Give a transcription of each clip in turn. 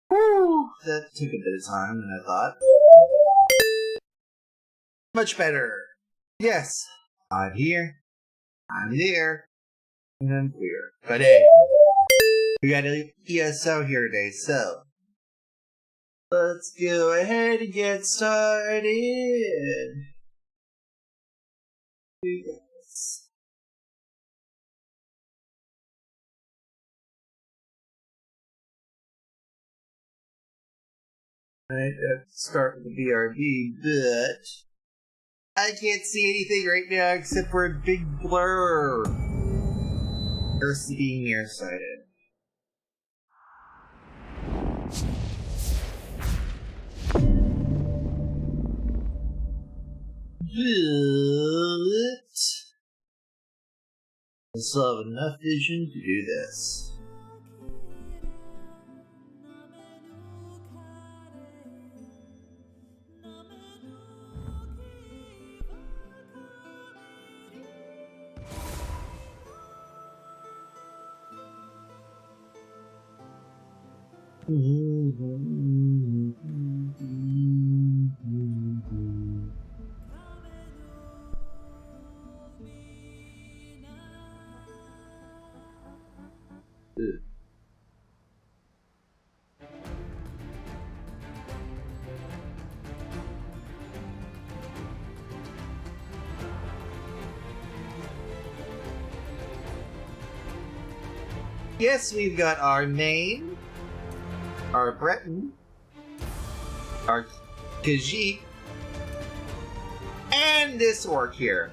Whew, that took a bit of time than I thought. Much better. Yes, I'm here. I'm there. And I'm clear. But hey, we got an ESO here today, so let's go ahead and get started. Yes. I have to start with the BRB, but I can't see anything right now except for a big blur. Versus being nearsighted. But I still have enough vision to do this. Yes, we've got our name, our Breton, our Khajiit, and this orc here.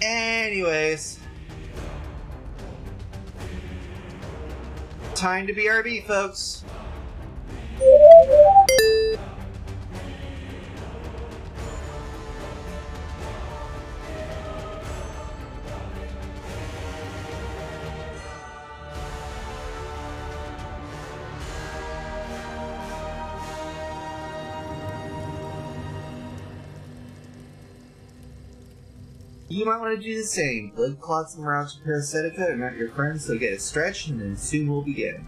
Anyways, time to BRB, folks. You might want to do the same. Blood clots and rounds of parasitica are not your friends, so get a stretch and then soon we'll begin.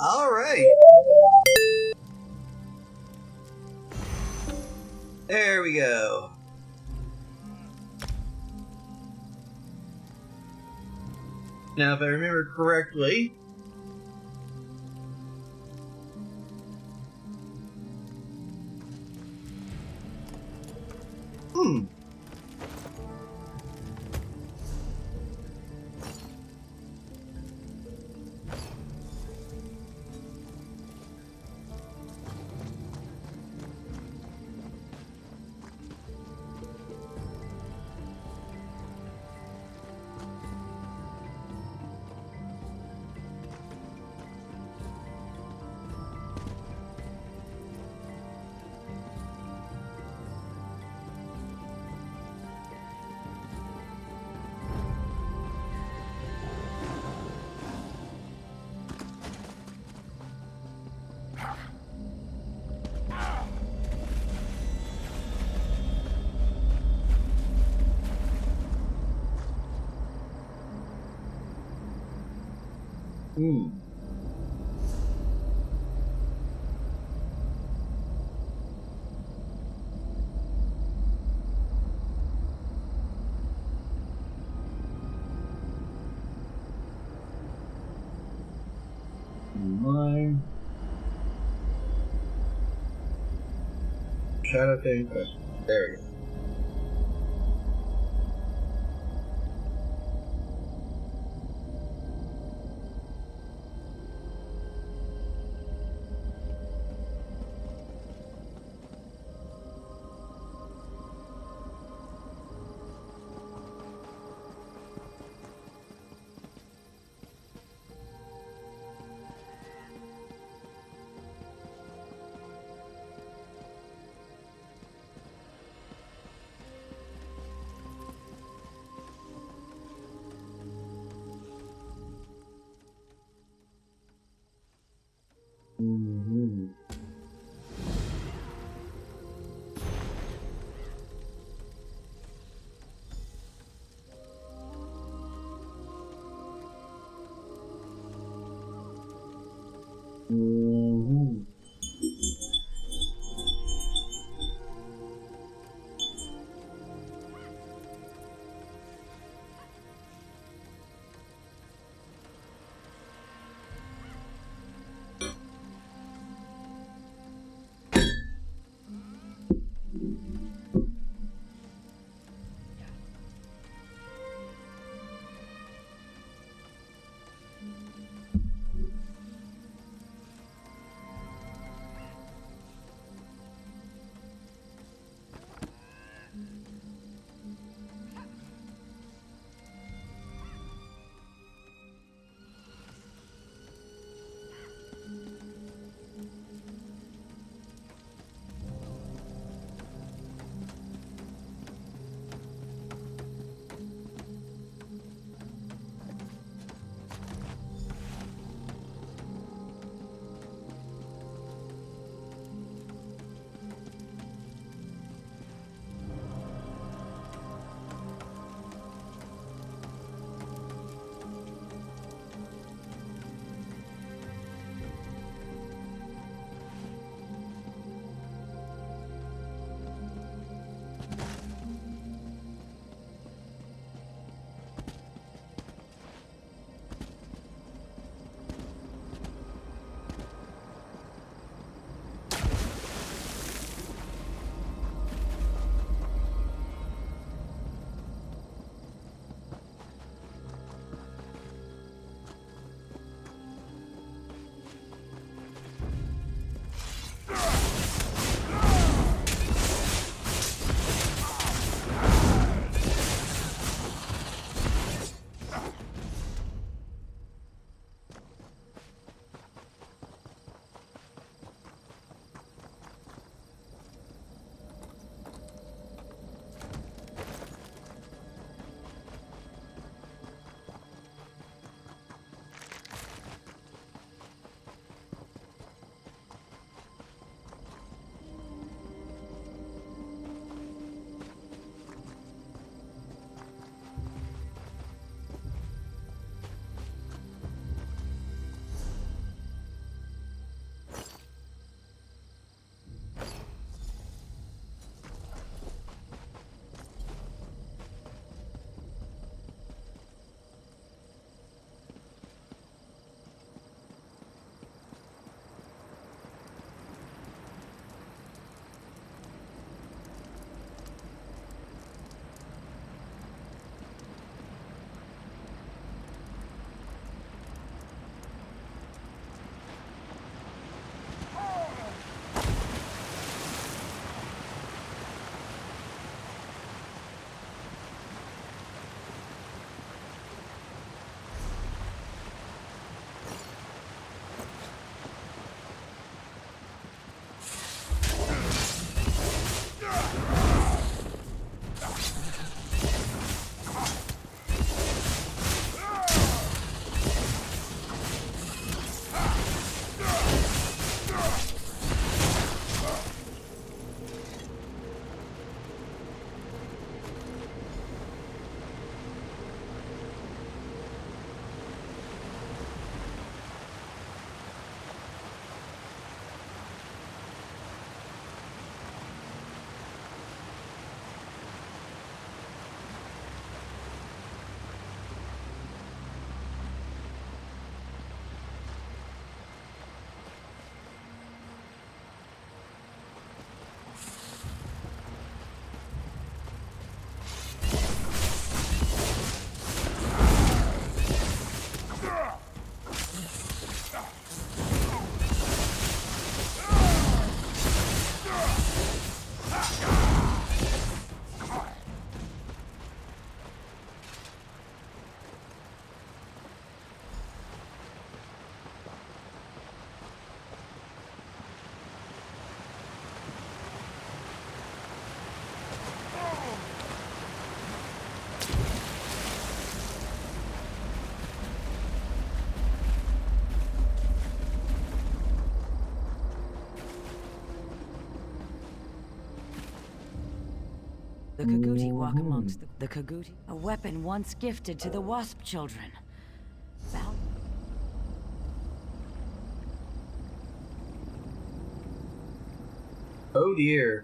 Alright. There we go. Now, if I remember correctly, Mine. Shadow thing. There we go. The Kaguti walk amongst the Kaguti, a weapon once gifted to the Wasp children. Val Oh dear.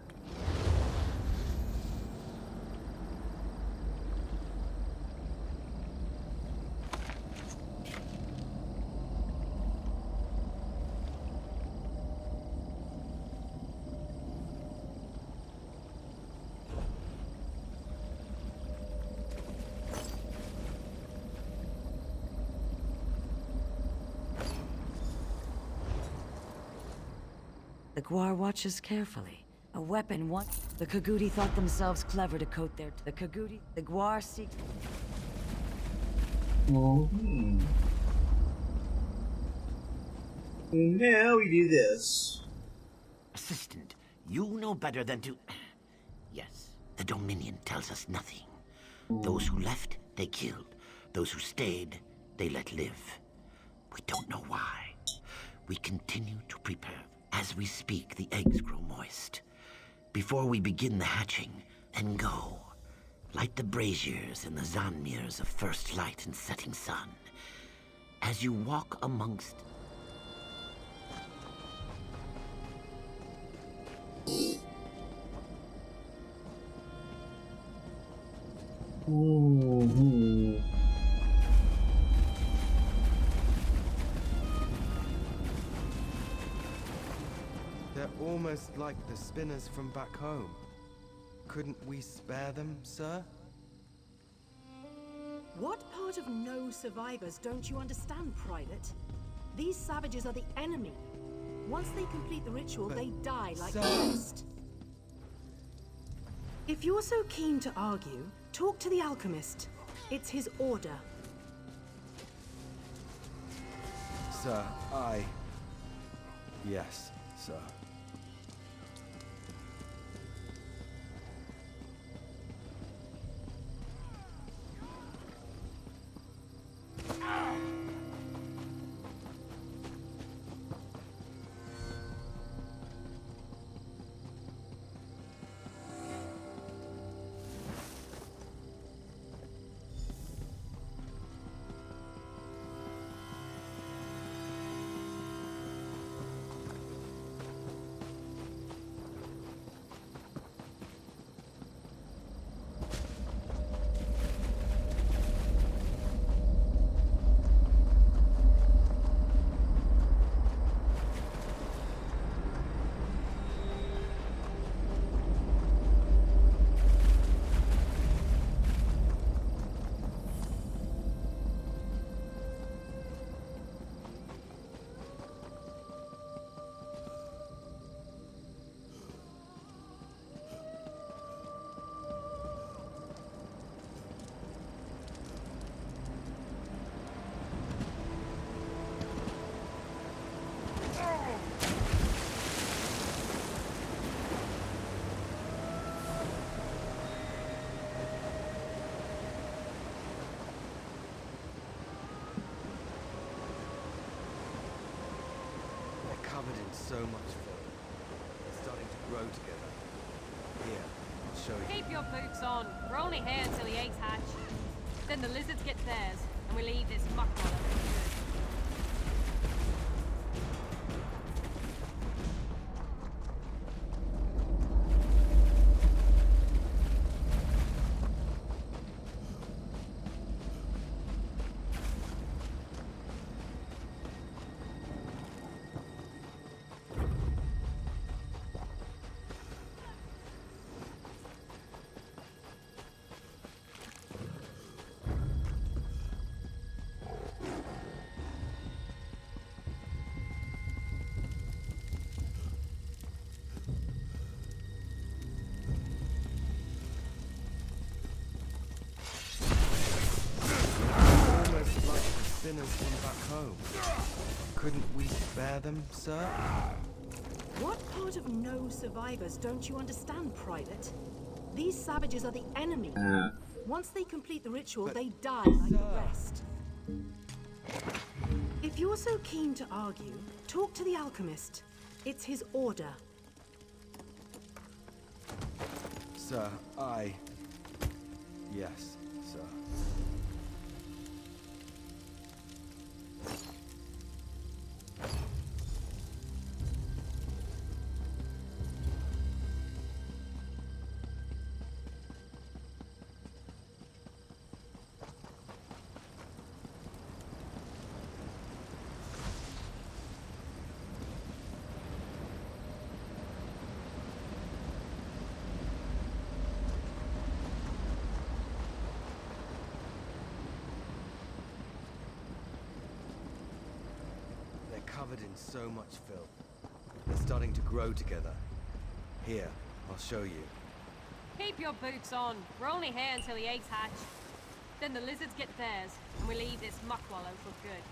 The Gwar watches carefully. A weapon once... The Kaguti thought themselves clever to coat their... The Kaguti... The Gwar seek... Mm-hmm. Now we do this. Assistant, you know better than to... Yes, the Dominion tells us nothing. Those who left, they killed. Those who stayed, they let live. We don't know why. We continue to prepare. As we speak, the eggs grow moist. Before we begin the hatching, then go. Light the braziers in the Zanmirs of first light and setting sun. As you walk amongst... Mm-hmm. They're almost like the spinners from back home. Couldn't we spare them, sir? What part of no survivors don't you understand, Private? These savages are the enemy. Once they complete the ritual, they die like the rest. If you're so keen to argue, talk to the alchemist. It's his order. Sir, Yes, sir. Covered in so much film. They're starting to grow together. Here, I'll show you. Keep your boots on. We're only here until the eggs hatch. Then the lizards get theirs, and we leave this muck on them. Spinners from back home. Couldn't we spare them, sir? What part of no survivors don't you understand, Private? These savages are the enemy. Once they complete the ritual, they die like the rest. If you're so keen to argue, talk to the alchemist. It's his order. Sir, Yes, sir. Covered in so much filth. They're starting to grow together. Here, I'll show you. Keep your boots on. We're only here until the eggs hatch. Then the lizards get theirs, and we leave this muck wallow for good.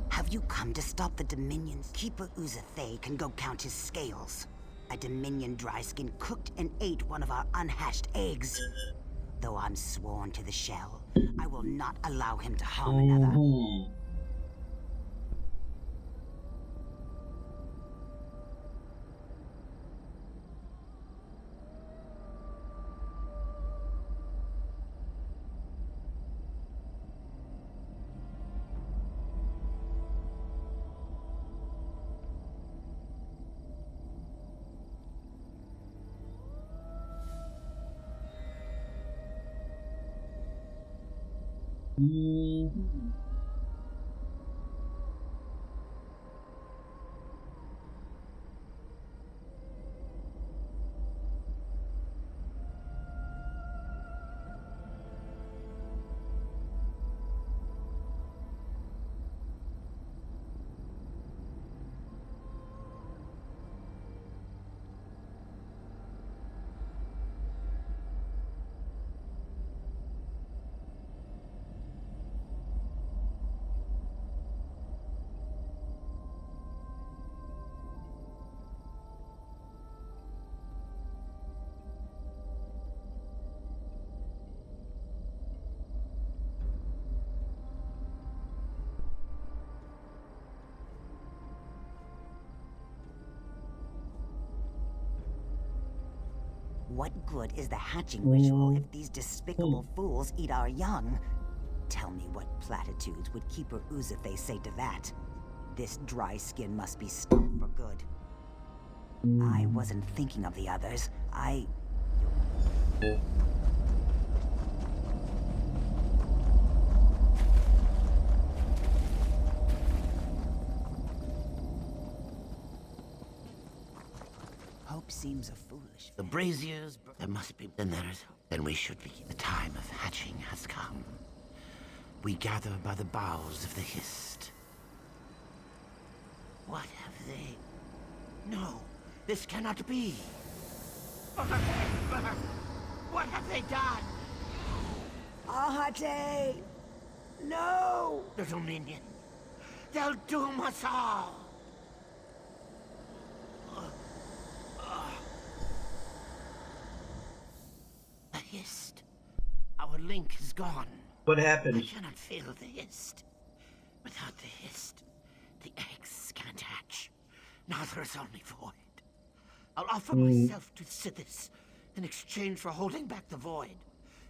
Have you come to stop the Dominions? Keeper Uzathay can go count his scales. A Dominion dryskin cooked and ate one of our unhatched eggs. Though I'm sworn to the shell, I will not allow him to harm another. What good is the hatching ritual if these despicable fools eat our young? Tell me what platitudes would Keeper Uzathay say to that? This dry skin must be stopped for good. I wasn't thinking of the others. Hope seems a foolish. The braziers, there must be. Then we should be. The time of hatching has come. We gather by the boughs of the hist. What have they? No, this cannot be. What have they done? Ahate! No! The Dominion. They'll doom us all. The hist. Our link is gone. What I happened? cannot feel the hist. Without the hist, the eggs can't hatch. Now there is only void. I'll offer myself to Sithis in exchange for holding back the void.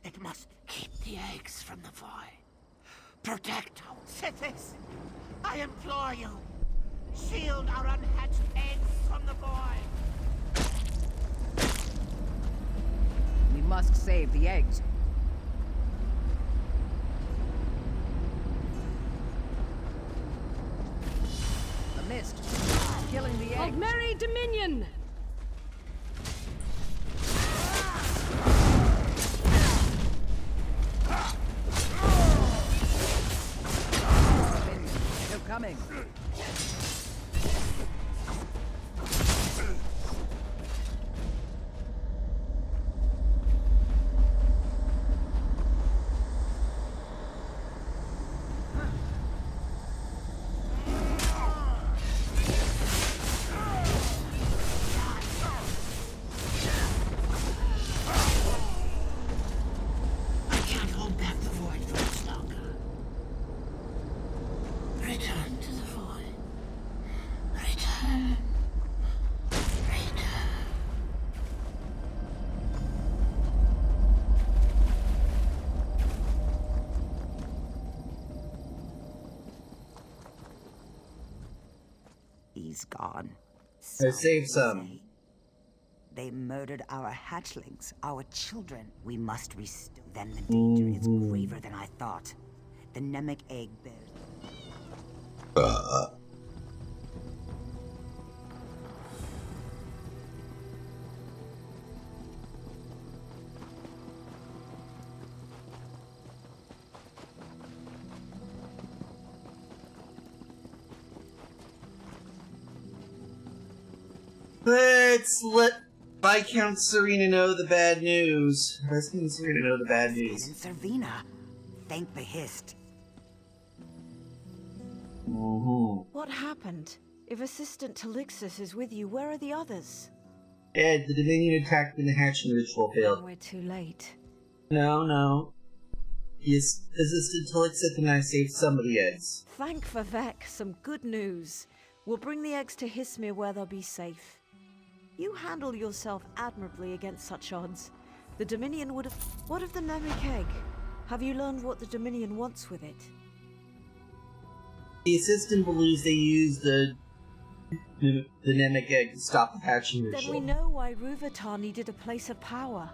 It must keep the eggs from the void. Protect Sithis! I implore you! Shield our unhatched eggs from the void! We must save the eggs. The mist. Killing the eggs. Of Merry Dominion! They're coming. is gone. I saved they some. say. They murdered our hatchlings, our children. We must restore. Then the danger is graver than I thought. The Nemec egg bears. Let's let Viscount Serena know the bad news. Viscount Serena know the bad And news. Servina, thank the Hist. What happened? If Assistant Talixis is with you, where are the others? Ed, the Dominion attacked when the hatching ritual failed. We're too late. No. Yes, Assistant Talixis and I saved some of the eggs. Thank Vivek, some good news. We'll bring the eggs to Hismir where they'll be safe. You handle yourself admirably against such odds. The Dominion would have... What of the Nemec egg? Have you learned what the Dominion wants with it? The Assistant believes they used the Nemec egg to stop the hatching Then ritual. we know why Ruvatar needed a place of power.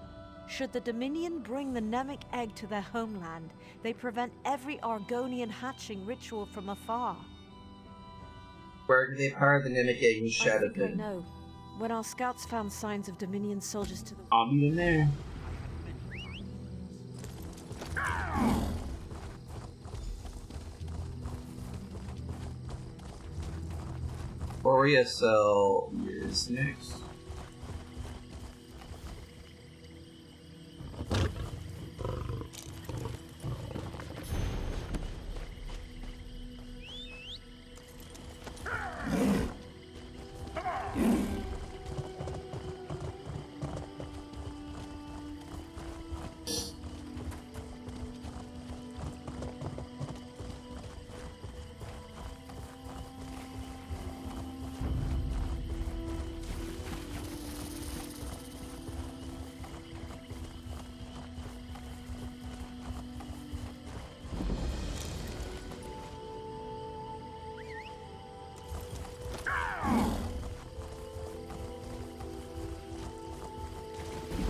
Should the Dominion bring the Nemec egg to their homeland, they prevent every Argonian hatching ritual from afar. Where did they power the Nemec egg in I Shadow think I Pit? know. When our scouts found signs of Dominion soldiers to the... I'll meet him there. Or ESO is next.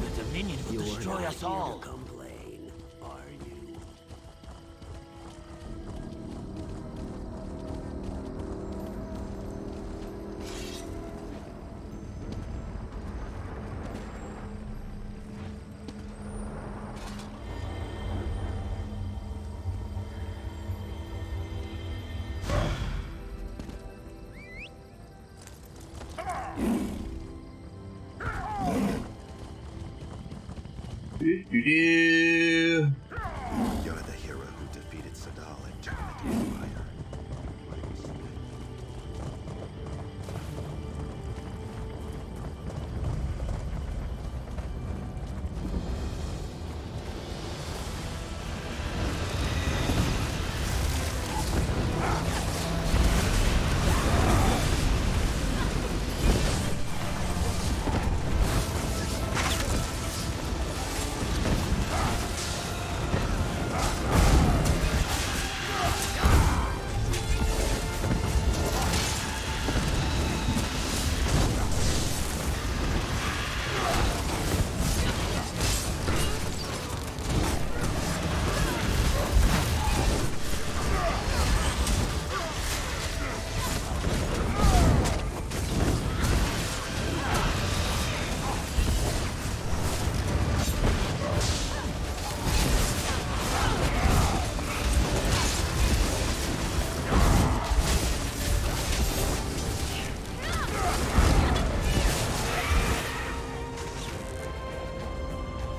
The Dominion will destroy us all. Complain, are you? Do-do-do. You're the hero who defeated Sadal and Jannah the Empire.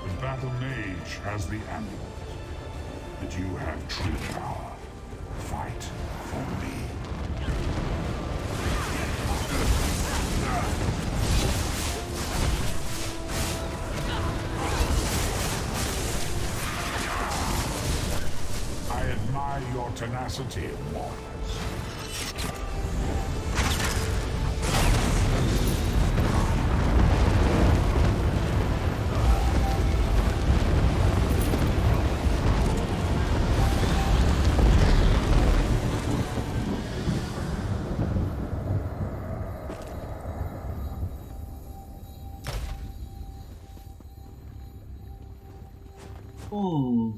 The Battle Mage has the amulet. But you have true power. Fight for me. I admire your tenacity, warriors. Hmm.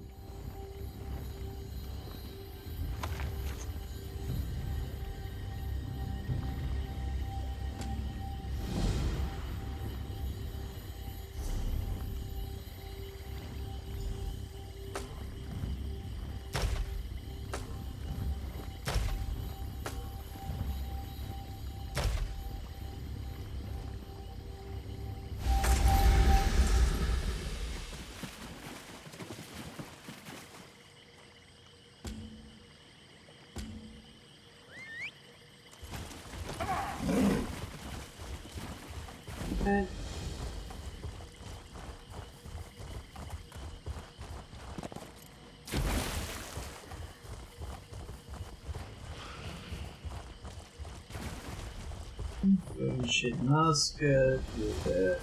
Shit, musket, do that.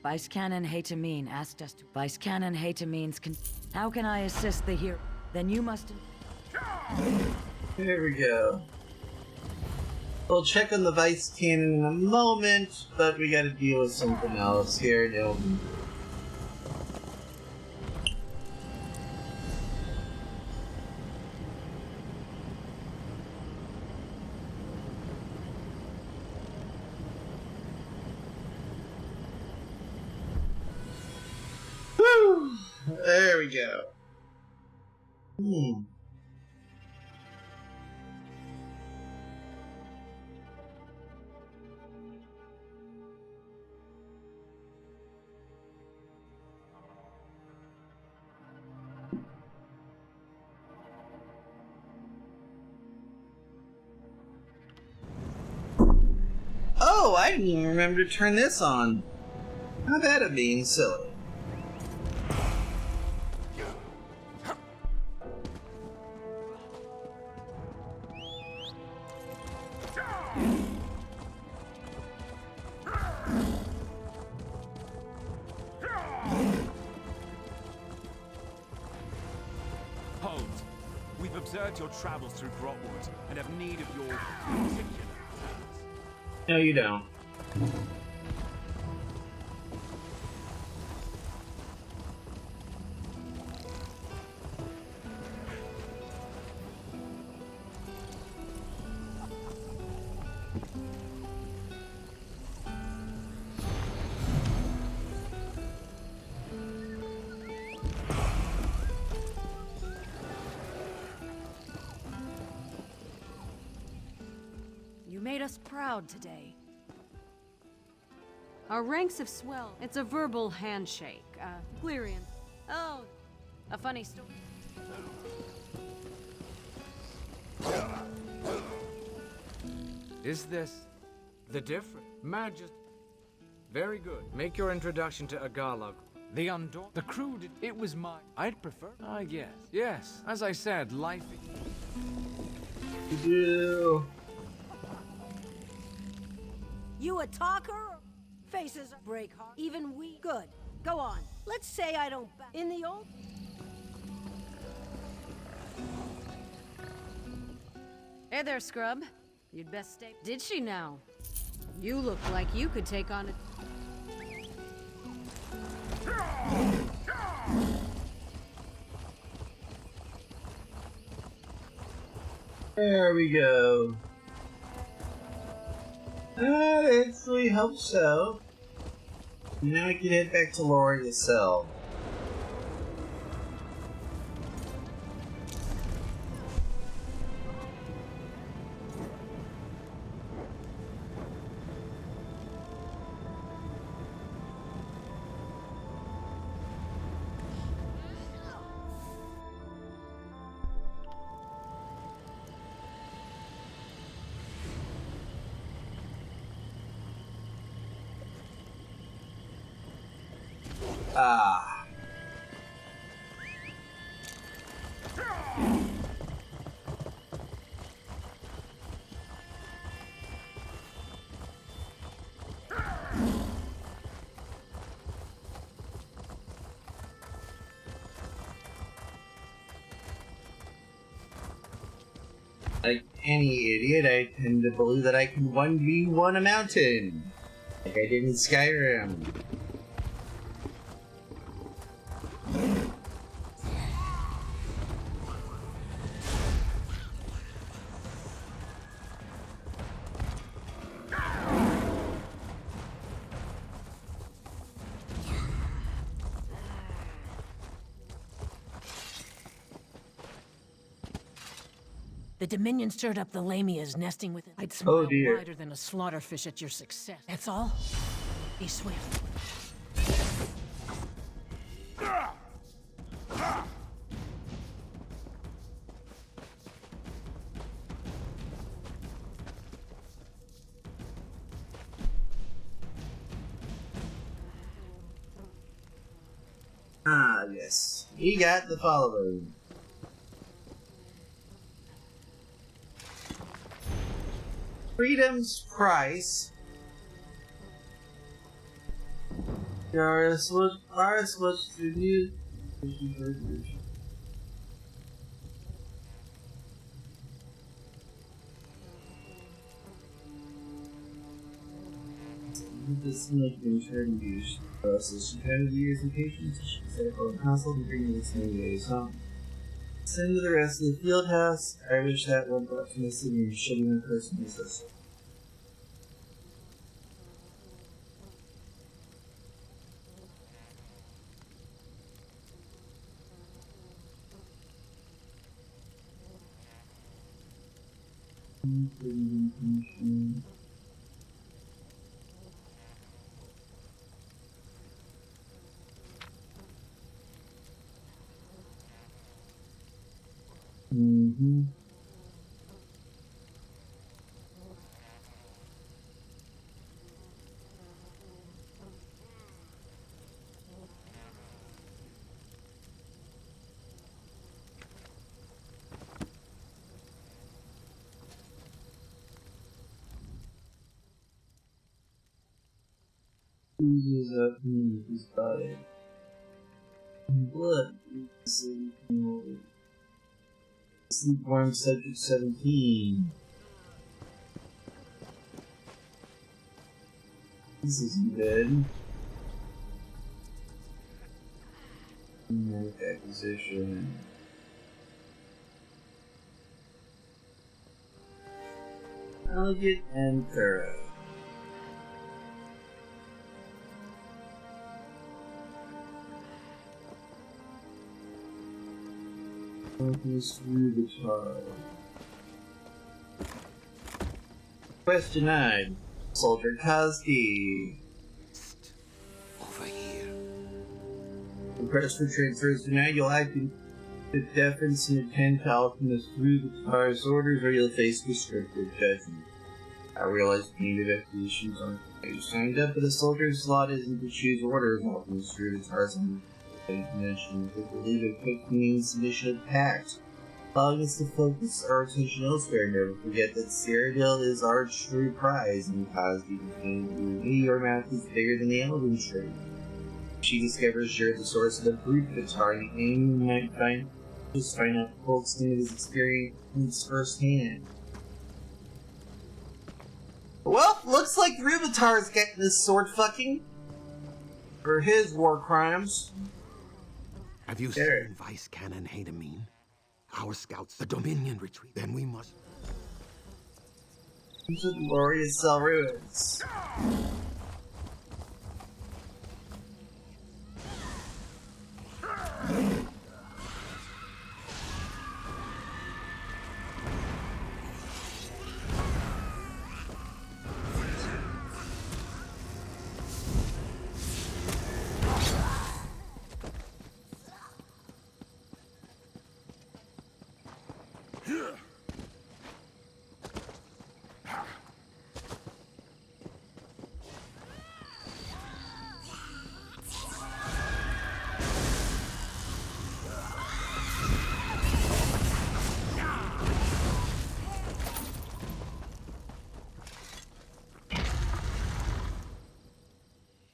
Vice Canon Haytamine asked us to. Vice Canon Haytamine's how can I assist the hero? Then you must. Here we go. We'll check on the Vice Cannon in a moment, but we gotta deal with something else here. No. Whew! There we go. Oh, I didn't even remember to turn this on. How bad at being silly. Hold. We've observed your travels through Grotwood and have need of your particular. No, you don't. You made us proud today. Our ranks have swelled. It's a verbal handshake. Clearian. Oh, a funny story. Is this the different Majesty? Very good. Make your introduction to Agalog. The The crew did. It was mine. I'd prefer. Yes. Yes. As I said, life. You. You a talker? Faces break heart. Even we. Good. Go on. Let's say I don't back. In the old. Hey there, scrub. You'd best stay. Did she now? You look like you could take on a. There we go. I actually hope so. Now we can head back to Lori's cell. Ah. Like any idiot, I tend to believe that I can 1v1 a mountain. Like I did in Skyrim. The Dominion stirred up the Lamias nesting within. I'd smile dear. wider than a slaughterfish at your success. That's all. Be swift. Ah, yes. We got the following. Freedom's price. Ours was to you. This like intern use process. She had years and patience. She set up on console to bring this new ESO. Send to the rest of the field house. I wish that one brought to the city and shitting in person is this. Oozes up me his body. Blood. Sleepworm Subject 17. This isn't good. Knife acquisition. Elegant and thorough. Focus through the child. Question 9. Soldier Koski. Over here. Request for transfers denied. You'll act in deference and attend to Alchemist through the Tsar's orders, or you'll face restricted judgment. I realize punitive expeditions aren't you signed up, but a soldier's slot isn't to choose orders. Alchemist through the Tsar's convention. We believe it quick means submission of pact, allowing us to focus our attention elsewhere. Never forget that Cyrodiil is our true prize, and Cosby contains your mouth is bigger than the Elven tree. She discovers you're the source of the brute guitar, and you might find out the full extent of his experience firsthand. Well, looks like Rubitar's getting this sword fucking for his war crimes. Have you seen Vice Canon Hadamine? Our scouts, the Dominion retreat. Then we must. Into the glorious Cell Ruins.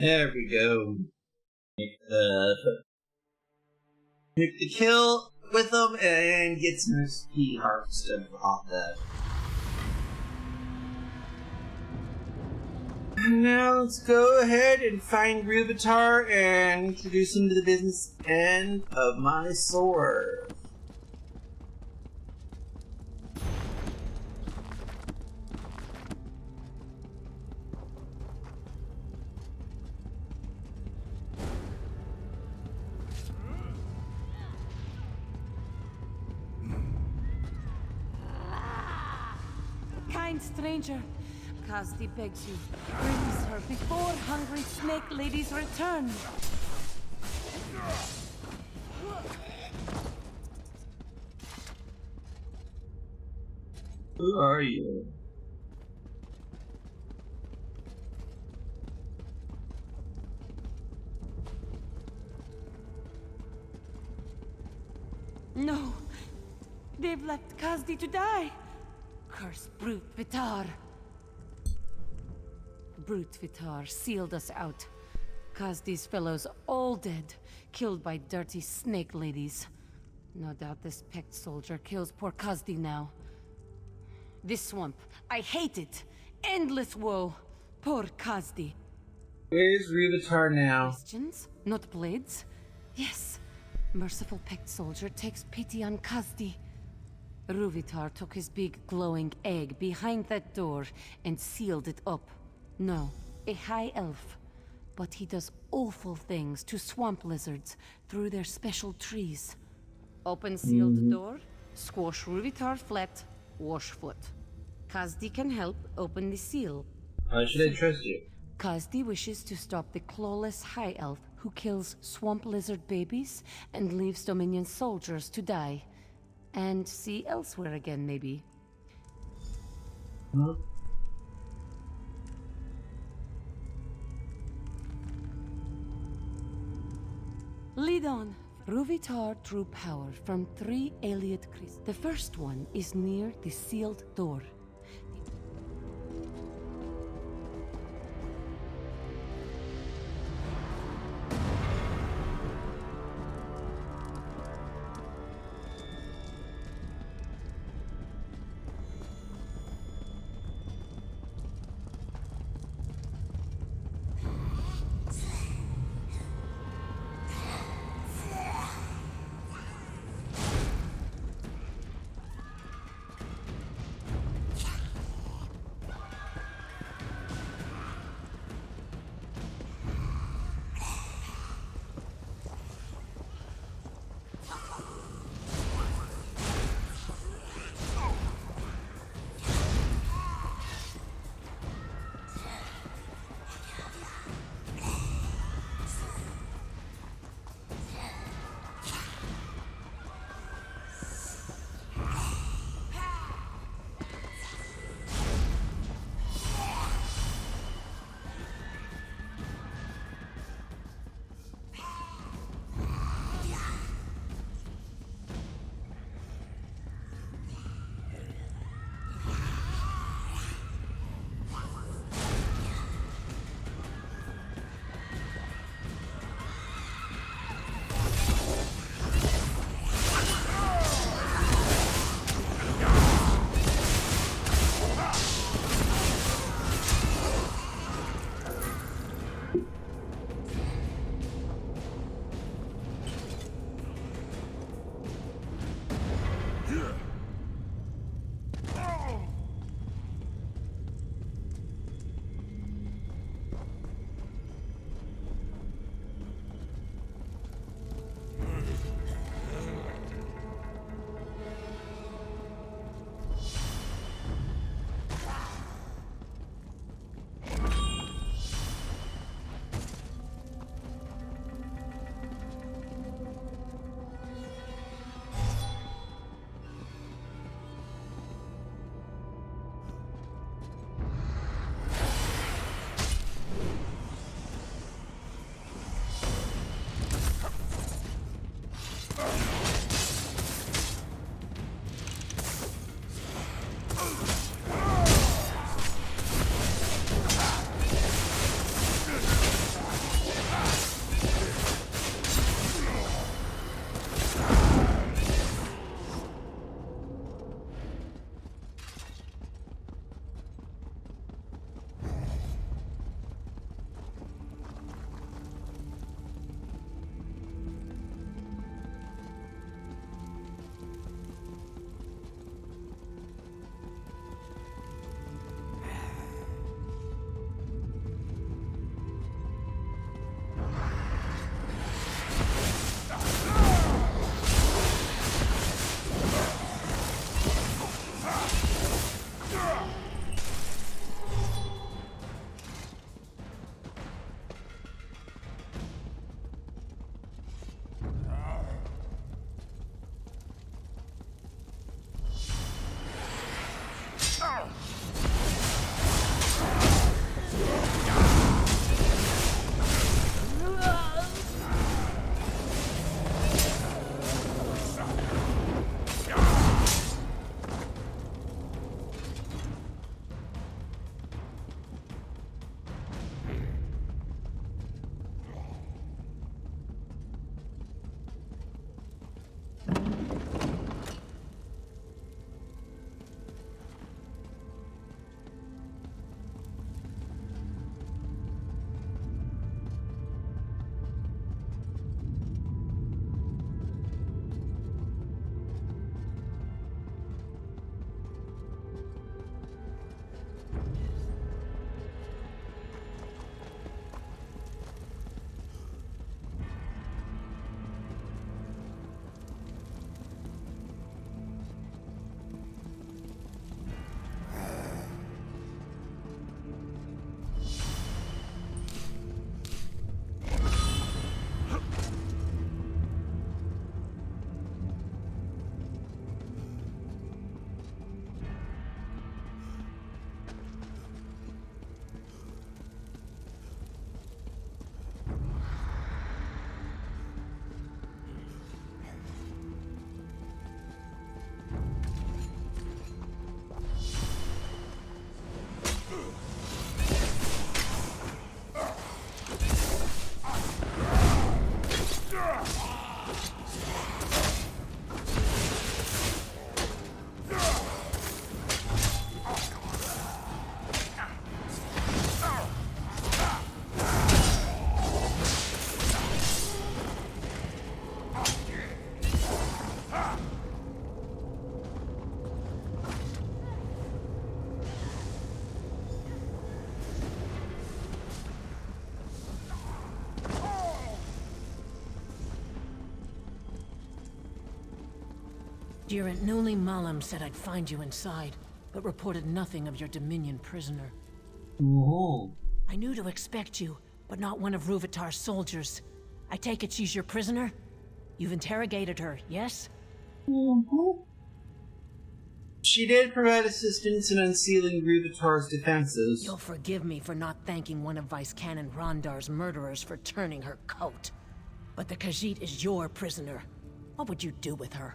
There we go. Pick the kill. with them and get some XP harvested off that. Now let's go ahead and find Rubitar and introduce him to the business end of my sword. Kind stranger, Kazdi begs you, release her before hungry snake ladies return. Who are you? No, they've left Kazdi to die. Curse Brute Vitar. Brute Vitar sealed us out. Kazdi's fellows all dead, killed by dirty snake ladies. No doubt this pecked soldier kills poor Kazdi now. This swamp, I hate it. Endless woe. Poor Kazdi. Where's Rubitar now? Questions? Not blades? Yes. Merciful pecked soldier takes pity on Kazdi. Ruvitar took his big glowing egg behind that door and sealed it up. No, a high elf. But he does awful things to swamp lizards through their special trees. Open sealed door, squash Ruvitar flat, wash foot. Kazdi can help open the seal. Why should I trust you? Kazdi wishes to stop the clawless high elf who kills swamp lizard babies and leaves Dominion soldiers to die. And see elsewhere again, maybe. Huh? Lead on. Ruvitar drew power from 3 Aliot crystals. The first one is near the sealed door. Girant Nuli Malam said I'd find you inside, but reported nothing of your Dominion prisoner. Ooh. I knew to expect you, but not one of Ruvitar's soldiers. I take it she's your prisoner? You've interrogated her, yes? She did provide assistance in unsealing Ruvitar's defenses. You'll forgive me for not thanking one of Vice Canon Rondar's murderers for turning her coat. But the Khajiit is your prisoner. What would you do with her?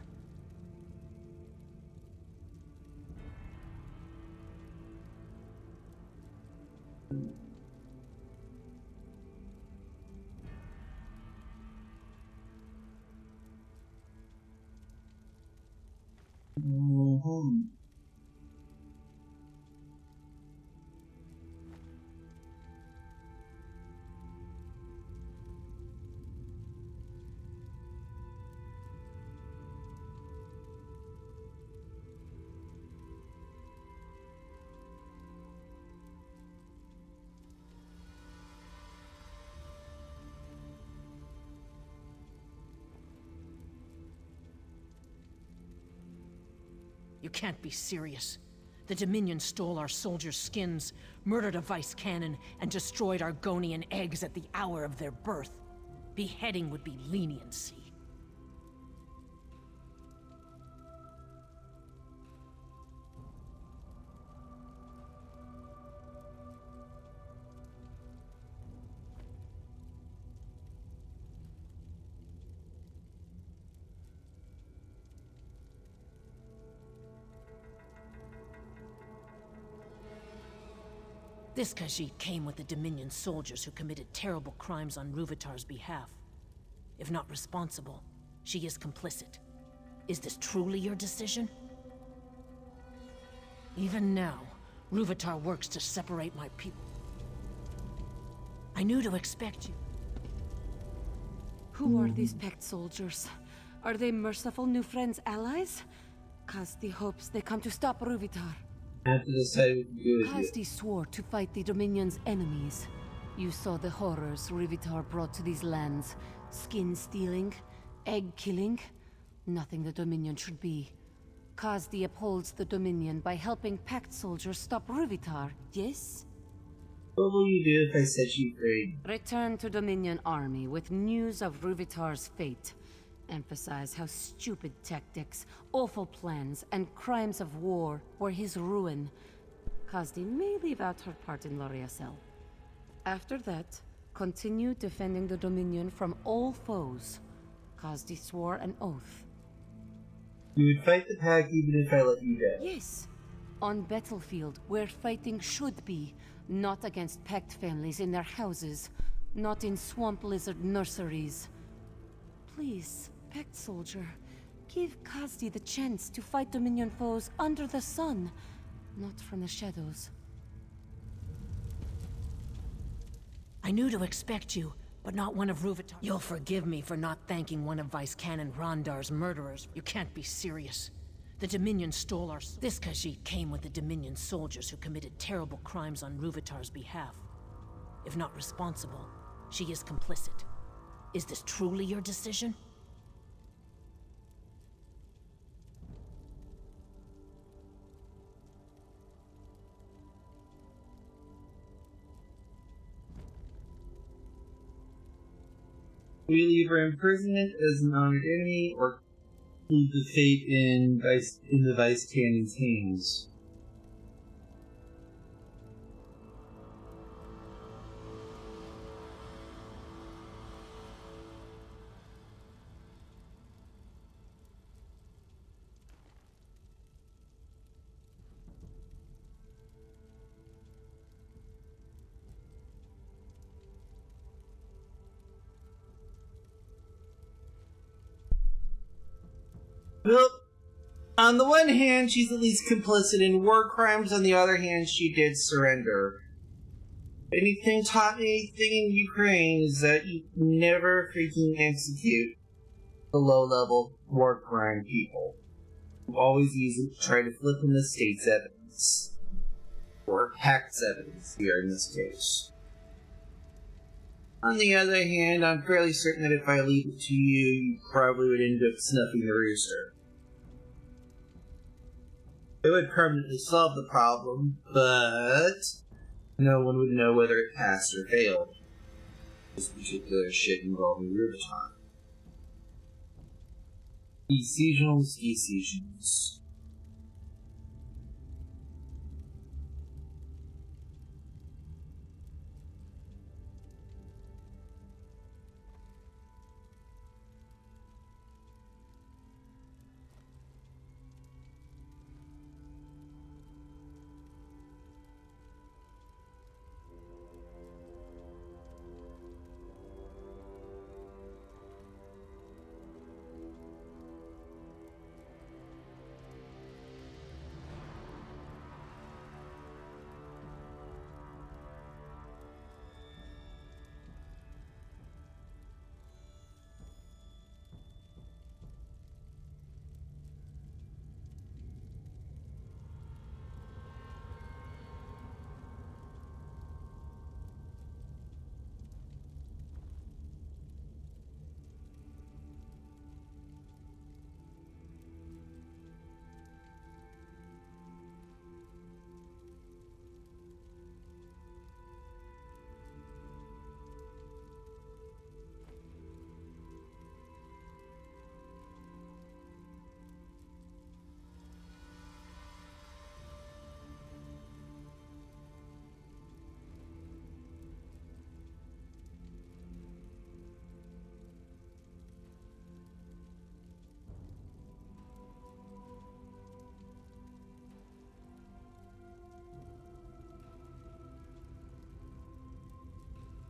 You can't be serious. The Dominion stole our soldiers' skins, murdered a vice cannon, and destroyed Argonian eggs at the hour of their birth. Beheading would be leniency. This Khajiit came with the Dominion soldiers who committed terrible crimes on Ruvitar's behalf. If not responsible, she is complicit. Is this truly your decision? Even now, Ruvitar works to separate my people. I knew to expect you. Who are these Pact soldiers? Are they merciful new friends' allies? Kazdi hopes they come to stop Ruvitar. I have to decide what to do with it. Kazdi swore to fight the Dominion's enemies. You saw the horrors Ruvitar brought to these lands. Skin stealing, egg killing. Nothing the Dominion should be. Kazdi upholds the Dominion by helping Pact soldiers stop Ruvitar, yes? What will you do if I set you free? Return to Dominion army with news of Ruvitar's fate. Emphasize how stupid tactics, awful plans, and crimes of war were his ruin. Kazdi may leave out her part in Loriasel. After that, continue defending the Dominion from all foes. Kazdi swore an oath. You would fight the Pack even if I let you go? Yes. On battlefield, where fighting should be. Not against Pact families in their houses. Not in swamp lizard nurseries. Please, Pact soldier, give Kazdi the chance to fight Dominion foes under the sun, not from the shadows. I knew to expect you, but not one of Ruvitar. You'll forgive me for not thanking one of Vice Canon Rondar's murderers. You can't be serious. The Dominion stole our... This Khajiit came with the Dominion soldiers who committed terrible crimes on Ruvitar's behalf. If not responsible, she is complicit. Is this truly your decision? We leave her imprisonment as an honored enemy, or leave the fate in the Vice Cannon's hands. Well, on the one hand, she's at least complicit in war crimes. On the other hand, she did surrender. If anything taught me anything in Ukraine is that you never freaking execute the low-level war crime people. You always use it to try to flip in the state's evidence. Or Pact's evidence here in this case. On the other hand, I'm fairly certain that if I leave it to you, you probably would end up snuffing the rooster. It would permanently solve the problem, but no one would know whether it passed or failed. This particular shit involving Rubitar. Seasonals.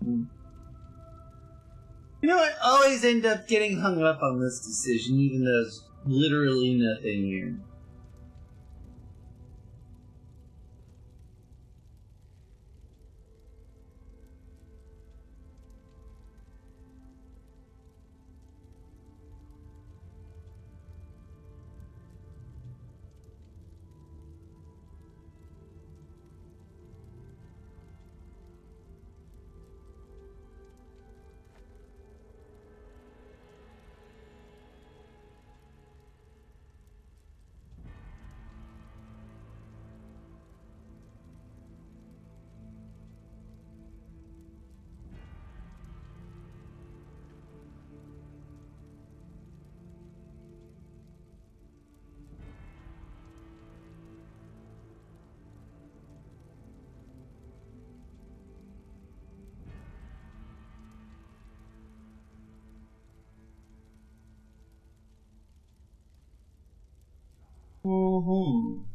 You know, I always end up getting hung up on this decision, even though there's literally nothing here. You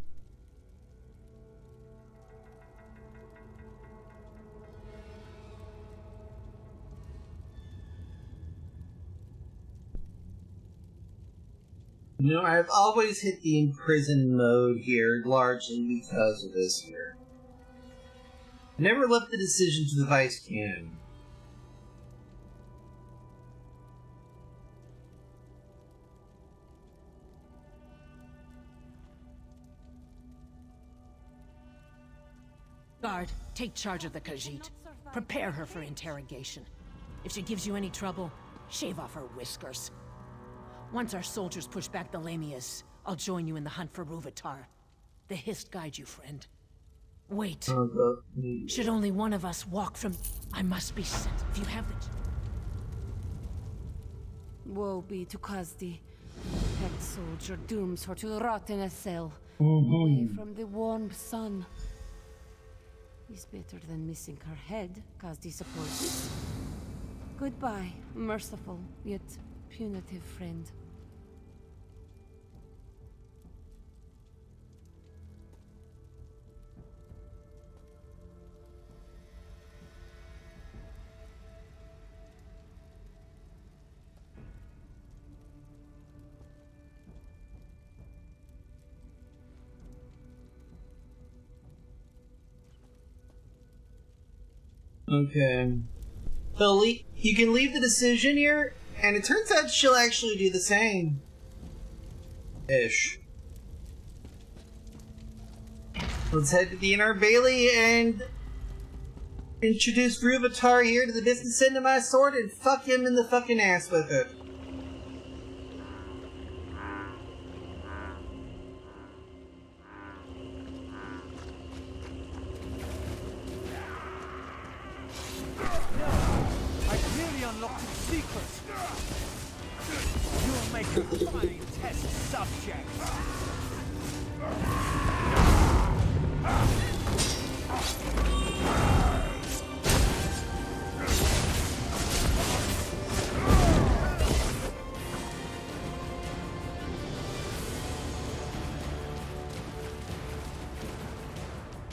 know, I've always hit the imprisoned mode here, largely because of this here. I never left the decision to the Vice Canon. Guard, take charge of the Khajiit. Prepare her for interrogation. If she gives you any trouble, shave off her whiskers. Once our soldiers push back the Lamias, I'll join you in the hunt for Ruvitar. The Hist guide you, friend. Wait. Should only one of us walk from... I must be sent. If you have the... Woe be to Khazdi. That soldier dooms her to rot in a cell, away from the warm sun. Is better than missing her head, Khazdi supposes. Goodbye, merciful yet punitive friend. Okay. So you can leave the decision here, and it turns out she'll actually do the same. Ish. Let's head to the Inner Bailey and introduce Ruvitar here to the business end of my sword and fuck him in the fucking ass with it.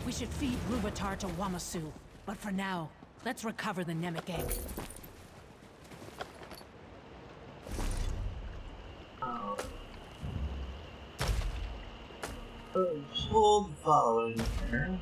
We should feed Ruvatar to Wamasu. But for now, let's recover the Namek egg. Hold following her.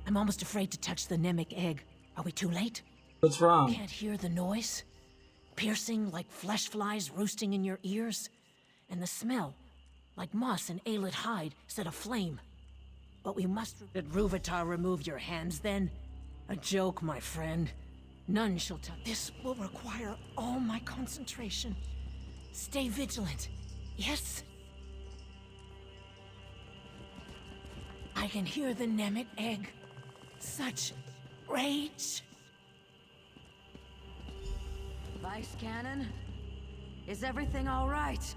I'm almost afraid to touch the Namek egg. Are we too late? What's wrong? Can't hear the noise? Piercing like flesh flies roosting in your ears? And the smell, like moss and ailed hide set aflame. But we must... Did Ruvatar remove your hands then? A joke, my friend. None shall touch. This will require all my concentration. Stay vigilant. Yes? I can hear the Namek egg. Such rage. Vice Cannon? Is everything all right?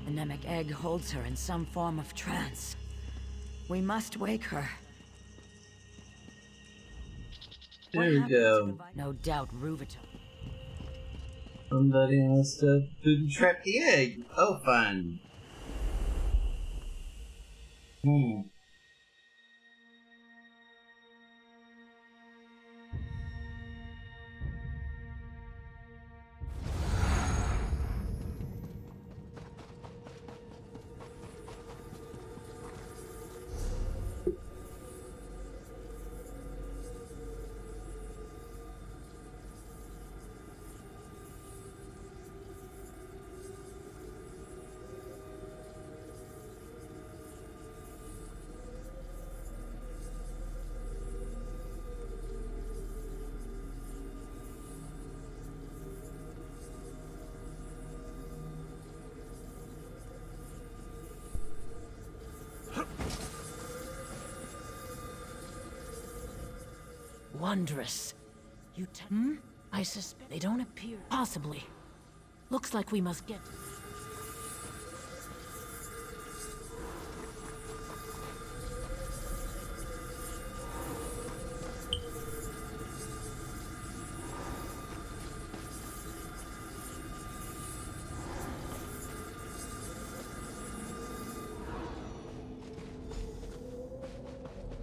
The Namek egg holds her in some form of trance. We must wake her. There we go. No doubt Ruvatar. Somebody has to trap the egg. Oh, fun. Wondrous. You I suspect they don't appear. Possibly. Looks like we must get...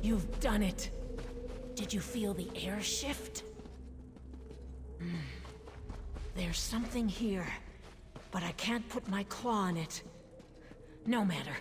You've done it. Did you feel the air shift? There's something here, but I can't put my claw on it. No matter.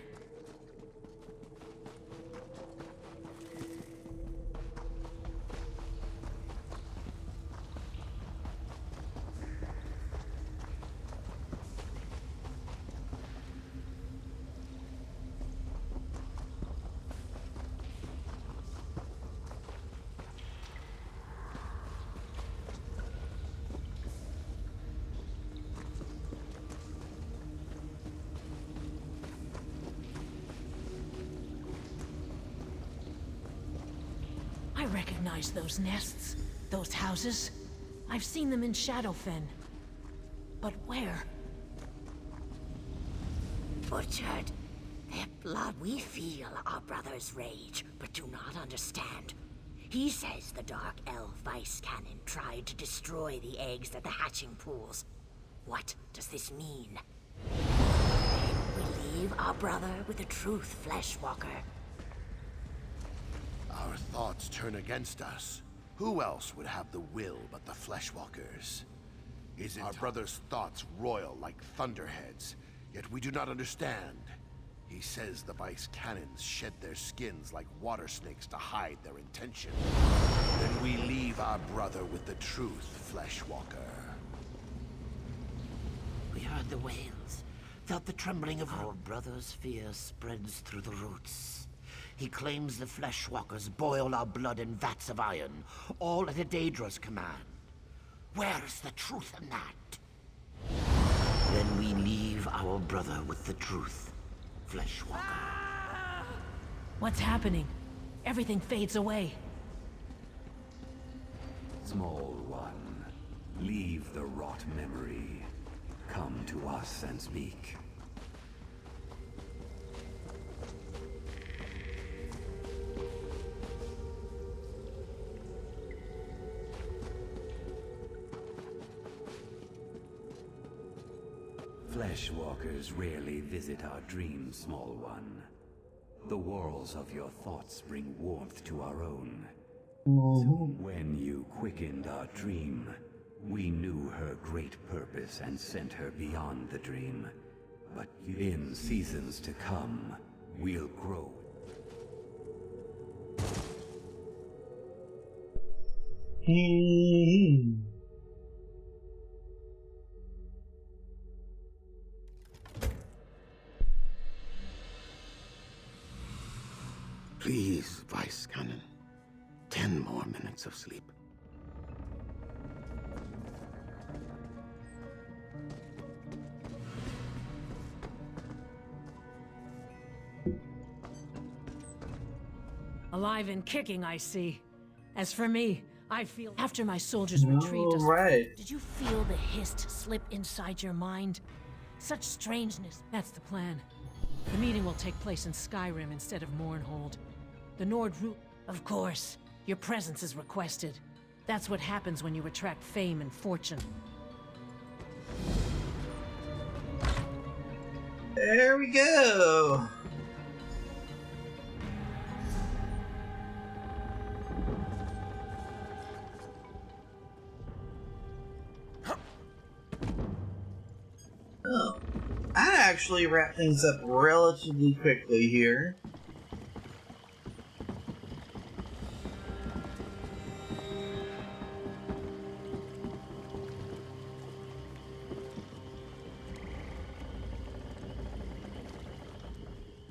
I recognize those nests, those houses. I've seen them in Shadowfen. But where? Butchered. Their blood. We feel our brother's rage, but do not understand. He says the Dark Elf Vice Cannon tried to destroy the eggs at the hatching pools. What does this mean? Then we leave our brother with the truth, Fleshwalker. Our thoughts turn against us. Who else would have the will but the Fleshwalkers? Is our brother's thoughts royal like thunderheads, yet we do not understand? He says the Vice Cannons shed their skins like water snakes to hide their intention. Then we leave our brother with the truth, Fleshwalker. We heard the wails, felt the trembling of our brother's fear spreads through the roots. He claims the Fleshwalkers boil our blood in vats of iron, all at a Daedra's command. Where is the truth in that? Then we leave our brother with the truth. Fleshwalker. What's happening? Everything fades away. Small one, leave the rot memory. Come to us and speak. Fleshwalkers rarely visit our dreams, small one. The walls of your thoughts bring warmth to our own. So when you quickened our dream, we knew her great purpose and sent her beyond the dream. But in seasons to come, we'll grow. Please, Vice Cannon. 10 more minutes of sleep. Alive and kicking, I see. As for me, I feel after my soldiers retrieved us. Right. Did you feel the hist slip inside your mind? Such strangeness. That's the plan. The meeting will take place in Skyrim instead of Mournhold. The Nord root. Of course, your presence is requested. That's what happens when you attract fame and fortune. There we go. Oh, I actually wrap things up relatively quickly here.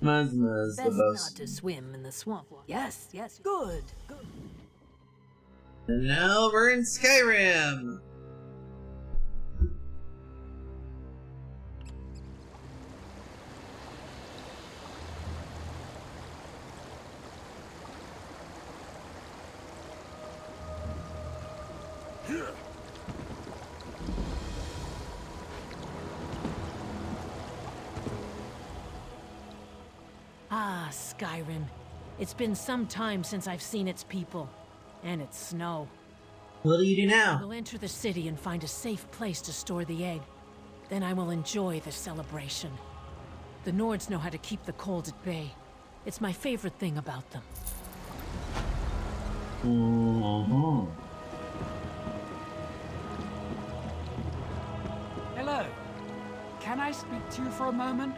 Mazma's the Best not best. to swim in the swamp. Yes, yes. Good, good. And now we're in Skyrim. Ah, Skyrim. It's been some time since I've seen its people. And its snow. What do you do now? We'll enter the city and find a safe place to store the egg. Then I will enjoy the celebration. The Nords know how to keep the cold at bay. It's my favorite thing about them. Hello. Can I speak to you for a moment?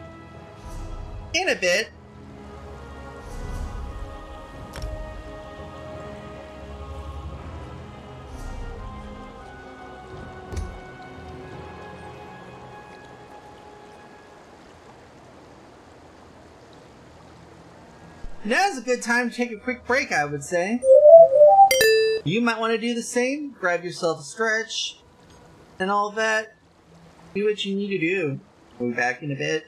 In a bit. Now's a good time to take a quick break, I would say. You might want to do the same. Grab yourself a stretch and all that. Do what you need to do. We'll be back in a bit.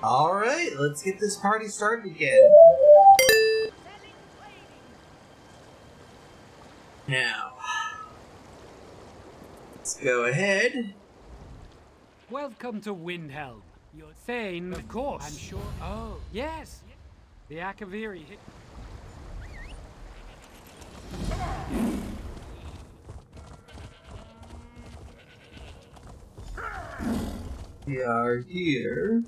Alright, let's get this party started again. Now, let's go ahead. Welcome to Windhelm. You're Thane, of course. I'm sure. Oh, yes. The Akaviri hit. We are here.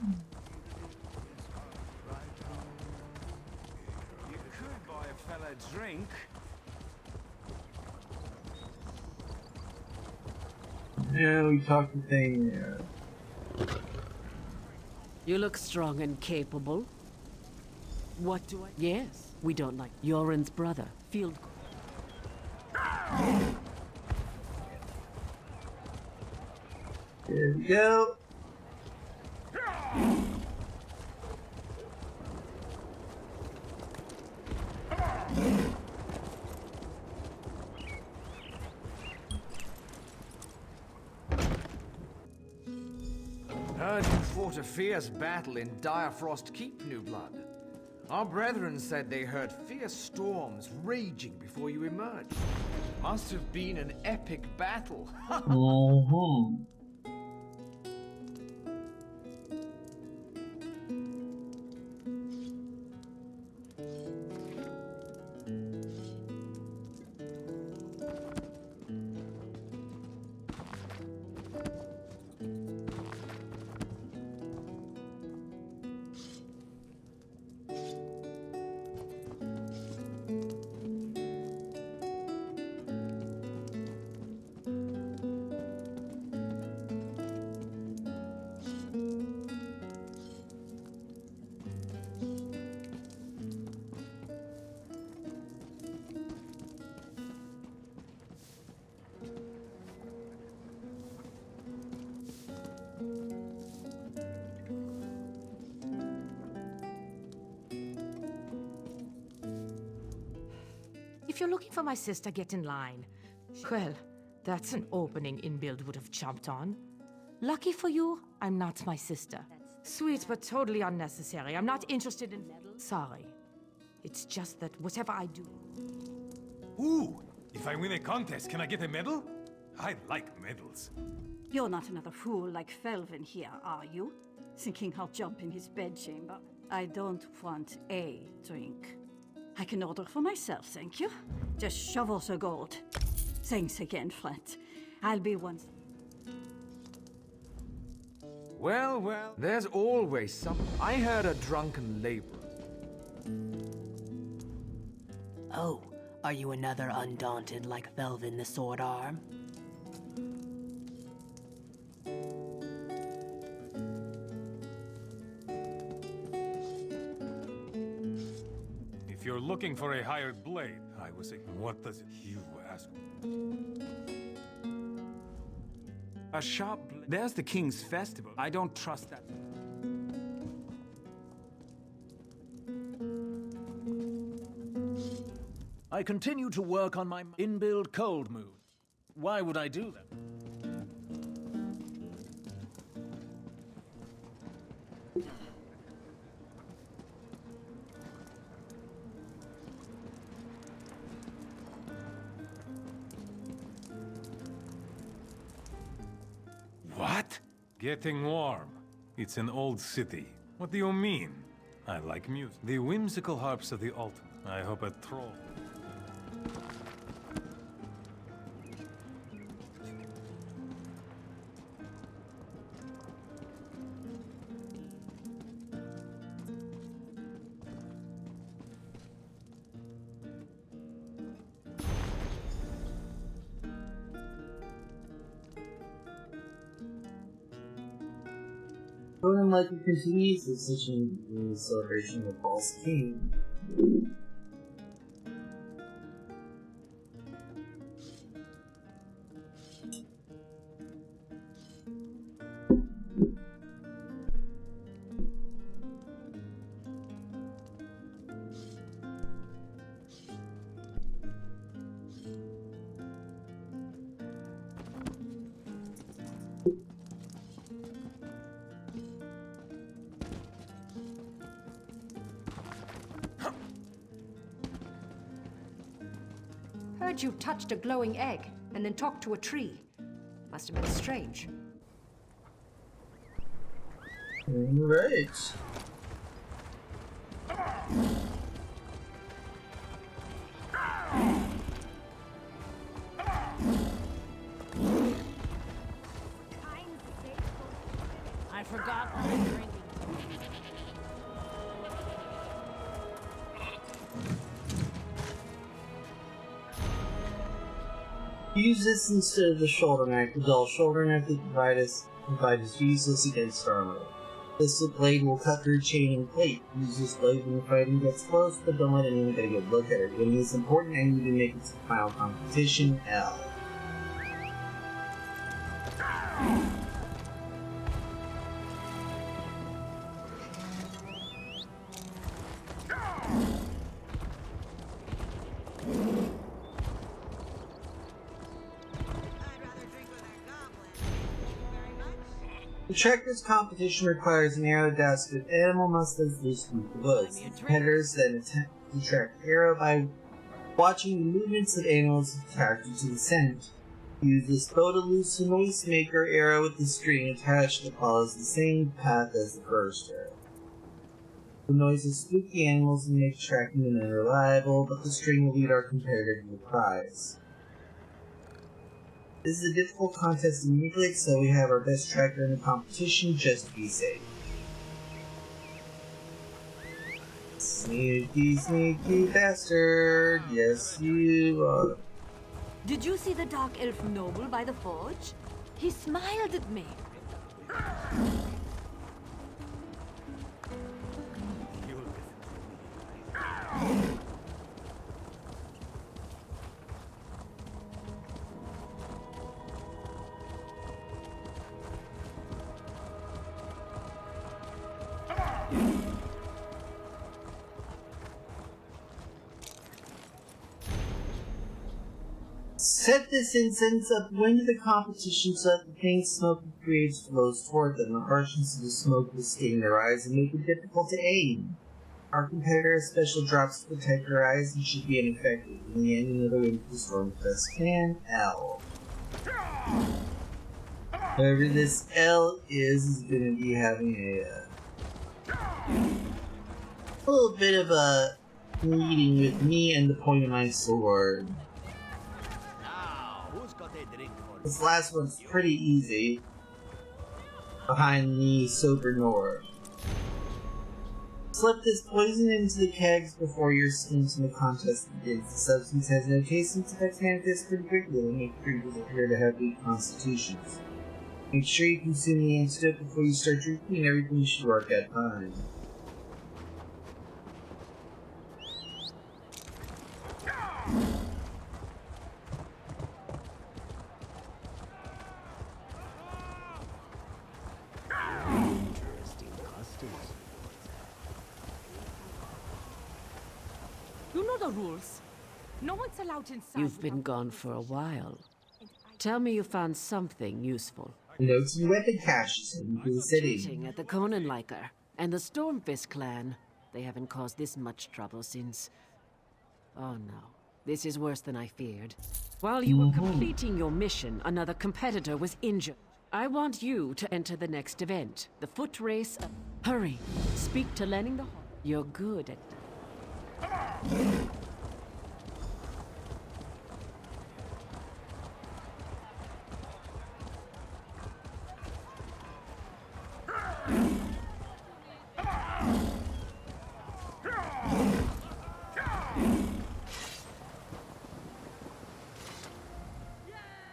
You could buy a fella a drink. Yeah, we talked to Thane there. You look strong and capable. What do I... Yes, we don't like... Yoren's brother, Field... There we go. Heard you fought a fierce battle in Direfrost Keep, New Blood. Our brethren said they heard fierce storms raging before you emerged. Must have been an epic battle. If you're looking for my sister, get in line. Well, that's an opening Inbuild would have chomped on. Lucky for you, I'm not my sister. Sweet, but totally unnecessary. I'm not interested in... Sorry. It's just that whatever I do... Ooh! If I win a contest, can I get a medal? I like medals. You're not another fool like Felvin here, are you? Thinking I'll jump in his bedchamber. I don't want a drink. I can order for myself, thank you. Just shovels of gold. Thanks again, friend. I'll be one... Well, well, there's always some... I heard a drunken laborer. Oh, are you another undaunted like Felvin the Sword Arm? If you're looking for a hired blade, I was saying, what does it you ask? A sharp blade? There's the King's Festival. I don't trust that. I continue to work on my inbuild cold move. Why would I do that? What? Getting warm. It's an old city. What do you mean? I like music. The whimsical harps of the ultimate. I hope a troll... Voting like it continues is such a celebration of the false king. heard you touched a glowing egg and then talked to a tree. Must have been strange. Right. I forgot what I'm drinking. Use this instead of the shoulder knife. The dull shoulder knife that provide is useless against armor. This blade will cut through chain and plate. Use this blade when the fighting gets close, but don't let anyone get a good look at it. When it's important, I need to make it to the final competition, L. The tractor's competition requires an arrow doused with animal must live loose in the woods. The competitors then attempt to track the arrow by watching the movements of animals attracted to the scent. Use this bow to loose a noisemaker arrow with the string attached that follows the same path as the first arrow. The noises spook the animals and make tracking them unreliable, but the string will lead our competitor to the prize. This is a difficult contest to manipulate, so we have our best tracker in the competition just to be safe. Sneaky, sneaky bastard! Yes, you are. Did you see the Dark Elf noble by the forge? He smiled at me. Set this incense up wind of the competition so that the faint smoke it creates flows toward them. The harshness of the smoke will sting their eyes and make it difficult to aim. Our competitor has special drops to protect their eyes and should be ineffective. In the end, another win for the Stormfest clan, L. Whoever this L is going to be having a little bit of a meeting with me and the point of my sword. This last one's pretty easy. Behind the sober Nord. Slip this poison into the kegs before your skins in the contest begins. The substance has no taste and its effects manifest pretty quickly and make creatures appear to have weak constitutions. Make sure you consume the antidote before you start drinking and everything should work out fine. You know the rules. No one's allowed inside. You've been gone for a while. Tell me you found something useful. Notes and weapon caches in the city. Cheating at the Conan Liker and the Stormfist clan. They haven't caused this much trouble since... Oh no. This is worse than I feared. While you were completing your mission, another competitor was injured. I want you to enter the next event, the foot race. Hurry! Speak to Lenning the Hawk. You're good at...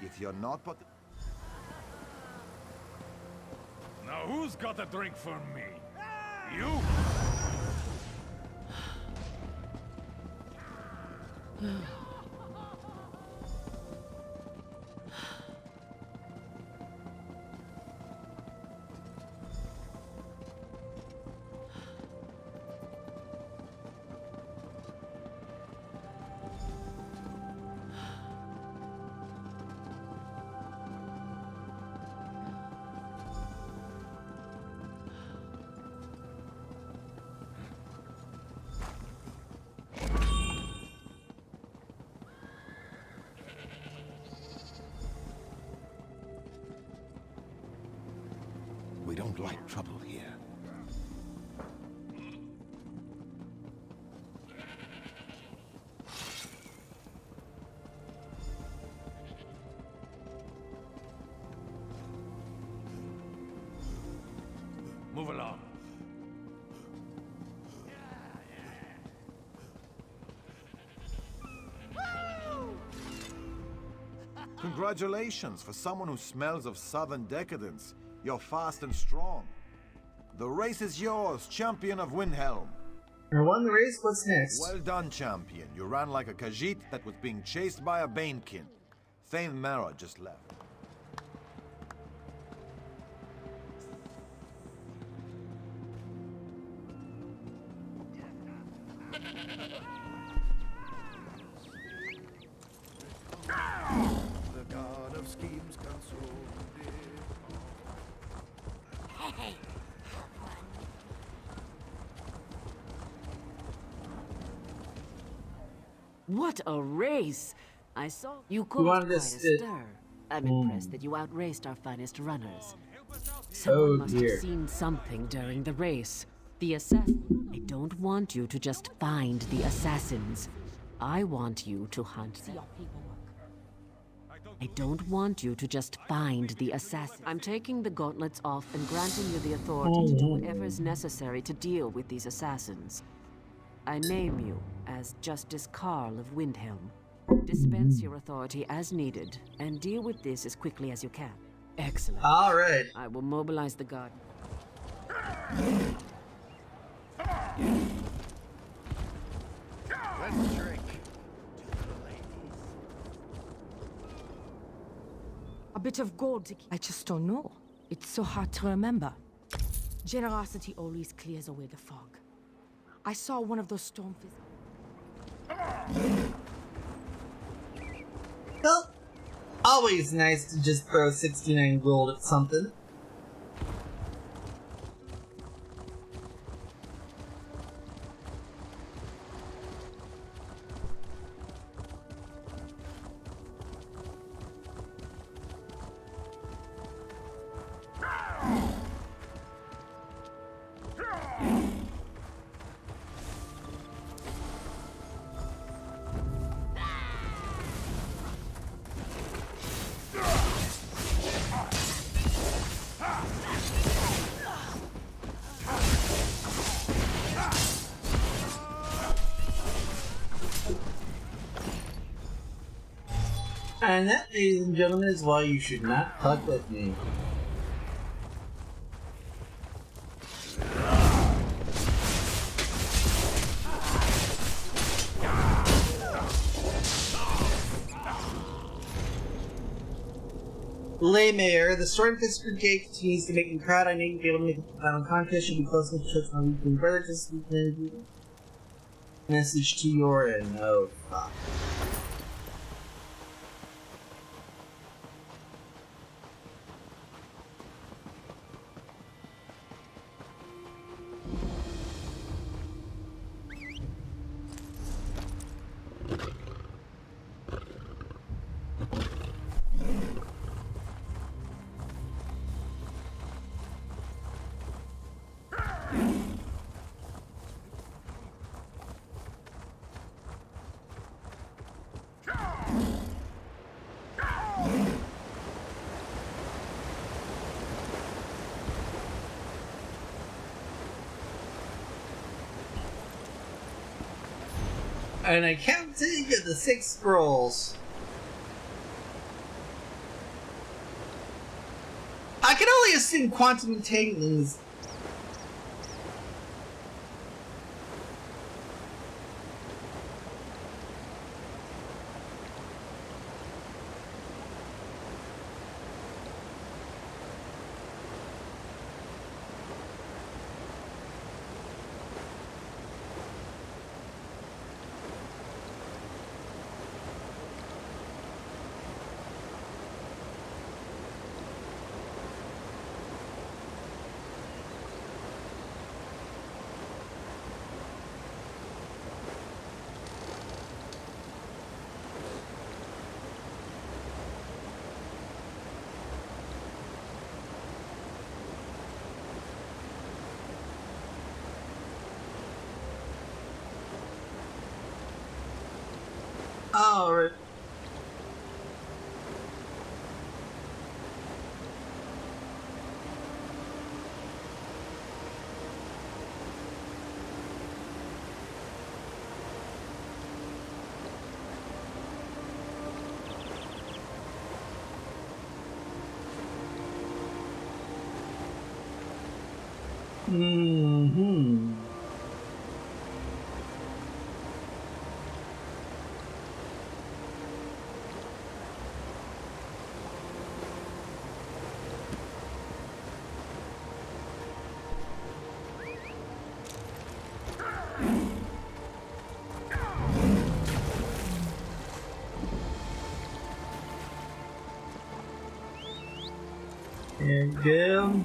If you're not but Now who's got a drink for me? You? We don't like trouble here. Move along. Congratulations, for someone who smells of southern decadence. You're fast and strong. The race is yours, champion of Windhelm. I won the race, what's next? Well done, champion. You ran like a Khajiit that was being chased by a Banekin. Thane Mara just left. The god of schemes consumed Hey, what a race! I saw you caused wanted quite a us to- stir. I'm impressed that you outraced our finest runners. Someone must dear. have seen something during the race. The assassin. I don't want you to just find the assassins. I want you to hunt them. I don't want you to just find the assassin. I'm taking the gauntlets off and granting you the authority to do whatever is necessary to deal with these assassins. I name you as Justice Carl of Windhelm. Dispense your authority as needed, and deal with this as quickly as you can. Excellent. All right. I will mobilize the guard. Let's drink. A bit of gold to keep. I just don't know. It's so hard to remember. Generosity always clears away the fog. I saw one of those stormfists. Well, always nice to just throw 69 gold at something. And that, ladies and gentlemen, is why you should not fuck with me. Laymare, the Stormfist Brigade continues to make me proud. I need to be able to make the final contest. Should be close enough to touch my weekly brother. Just message to Yorin. Oh, fuck. And I counted the 6 scrolls. I can only assume quantum entanglements. Oh, right. Mm-hmm. And go.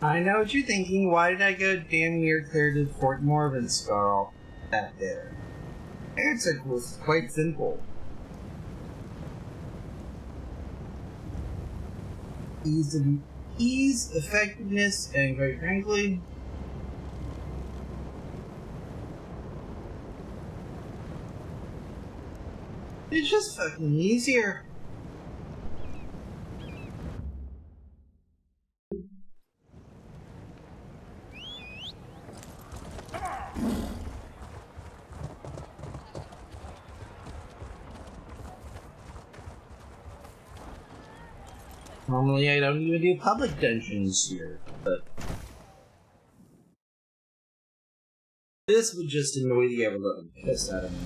I know what you're thinking. Why did I go damn near clear to Fort Morvenskar that there? The answer was quite simple. Ease, effectiveness, and quite frankly, it's just fucking easier. Normally I don't even do public dungeons here, but this would just annoy the ever-loving piss out of me.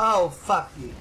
Oh, fuck you.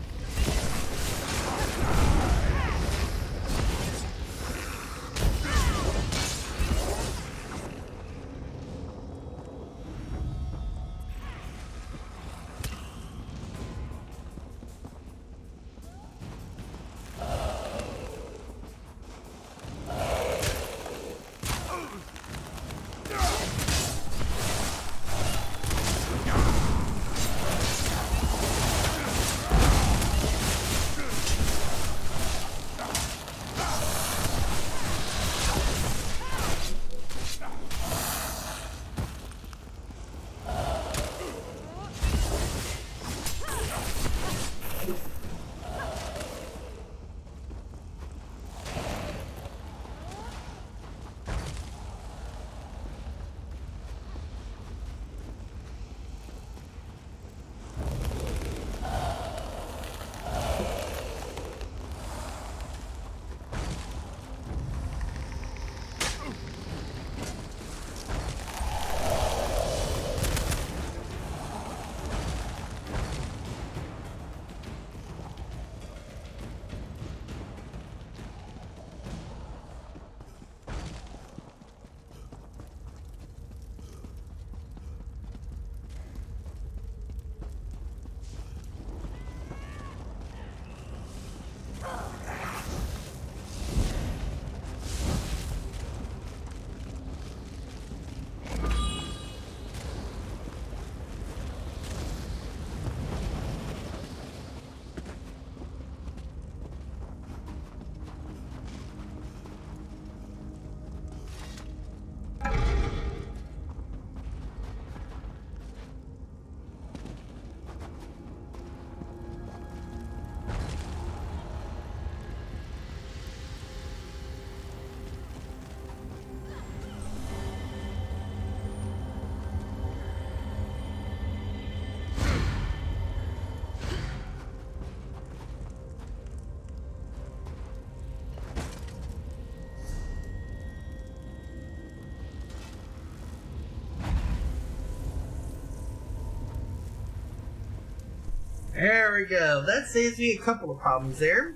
There we go. That saves me a couple of problems there.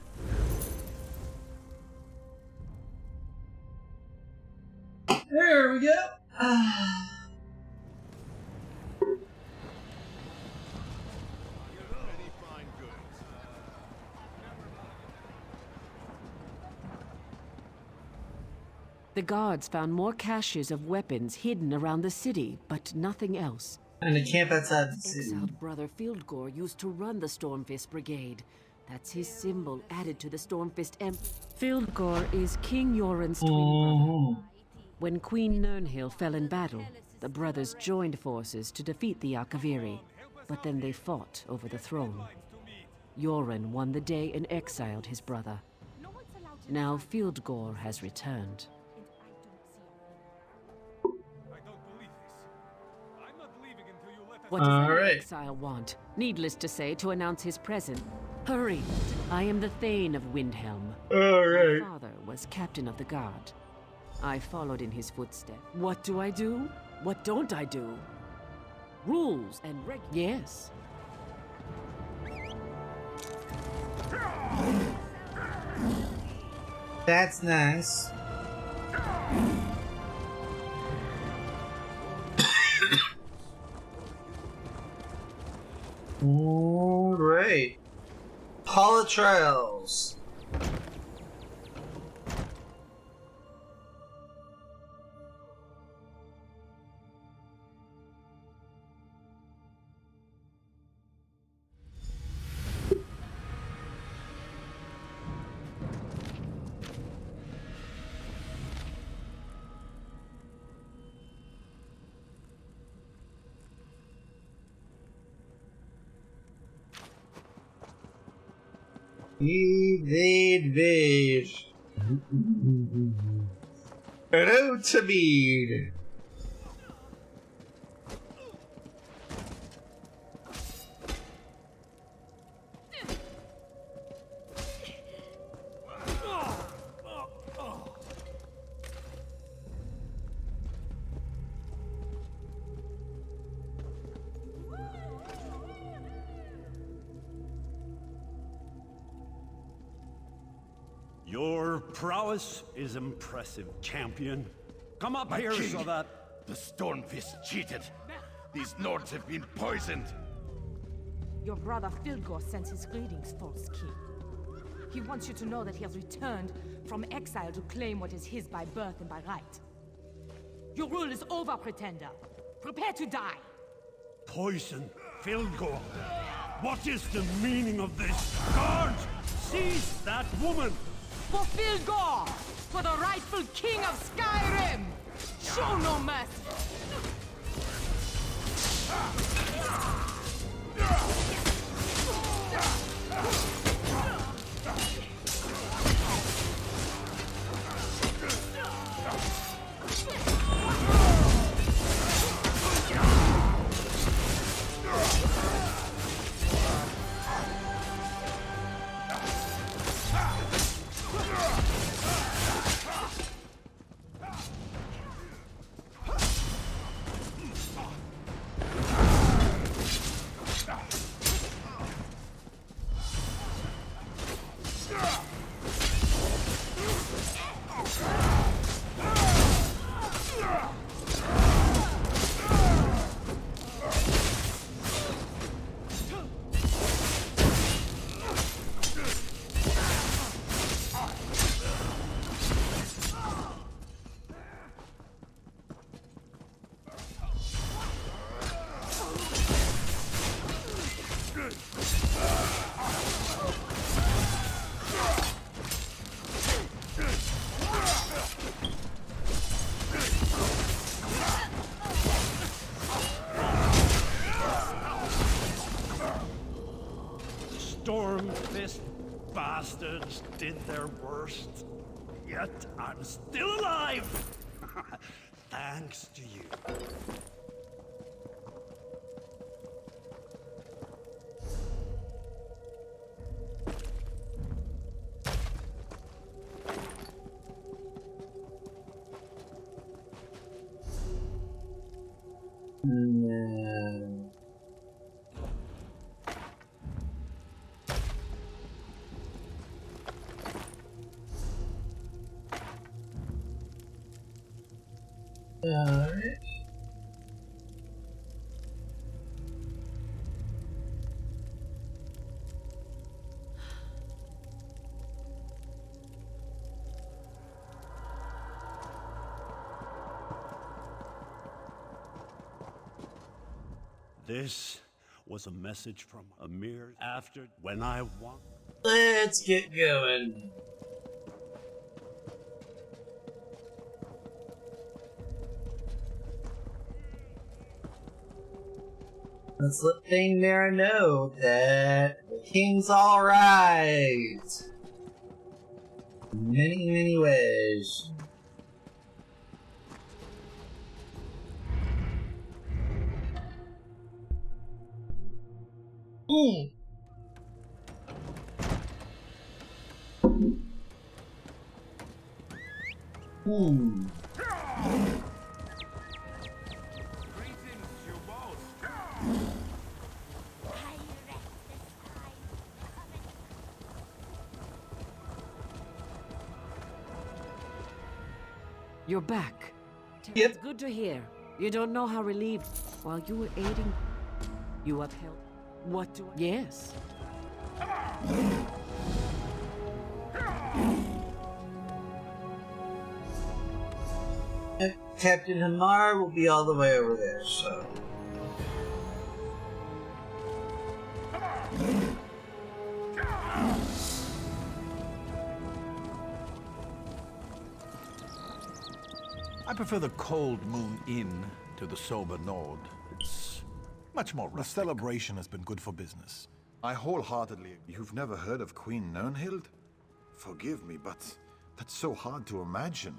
There we go. The guards found more caches of weapons hidden around the city, but nothing else. And the camp outside the city. Exiled brother Fieldgore used to run the Stormfist Brigade. That's his symbol added to the Stormfist Emperor. Fieldgore is King Yoren's twin brother. When Queen Nirnhill fell in battle, the brothers joined forces to defeat the Akaviri, but then they fought over the throne. Yoren won the day and exiled his brother. Now Fieldgore has returned. What does the exile want? Needless to say, to announce his presence. Hurry! I am the Thane of Windhelm. My father was captain of the guard. I followed in his footsteps. What do I do? What don't I do? Rules and yes. That's nice. Alright. Hall of Trials. Evade. Road to Mead. Your prowess is impressive, champion. Come up here king, so that... The Stormfist cheated. These Nords have been poisoned. Your brother Fieldgore sends his greetings, false king. He wants you to know that he has returned from exile to claim what is his by birth and by right. Your rule is over, pretender. Prepare to die. Poison, Fieldgore. What is the meaning of this? Guards, seize that woman! For Fieldgore! For the rightful king of Skyrim! Show no mercy! Stormfist bastards did their worst. Yet I'm still alive! Thanks to you. Alright. This was a message from Amir after when I won. Let's get going. Let's let Thingmare know that the king's alright. Many, many ways. Mm. Hmm. You're back. Yep. It's good to hear. You don't know how relieved. While you were aiding, you upheld. What do I... Yes. Captain Hamar will be all the way over there, so. I prefer the cold moon inn to the sober nord. It's much more rustic. The celebration has been good for business. I wholeheartedly... You've never heard of Queen Nernhild? Forgive me, but that's so hard to imagine.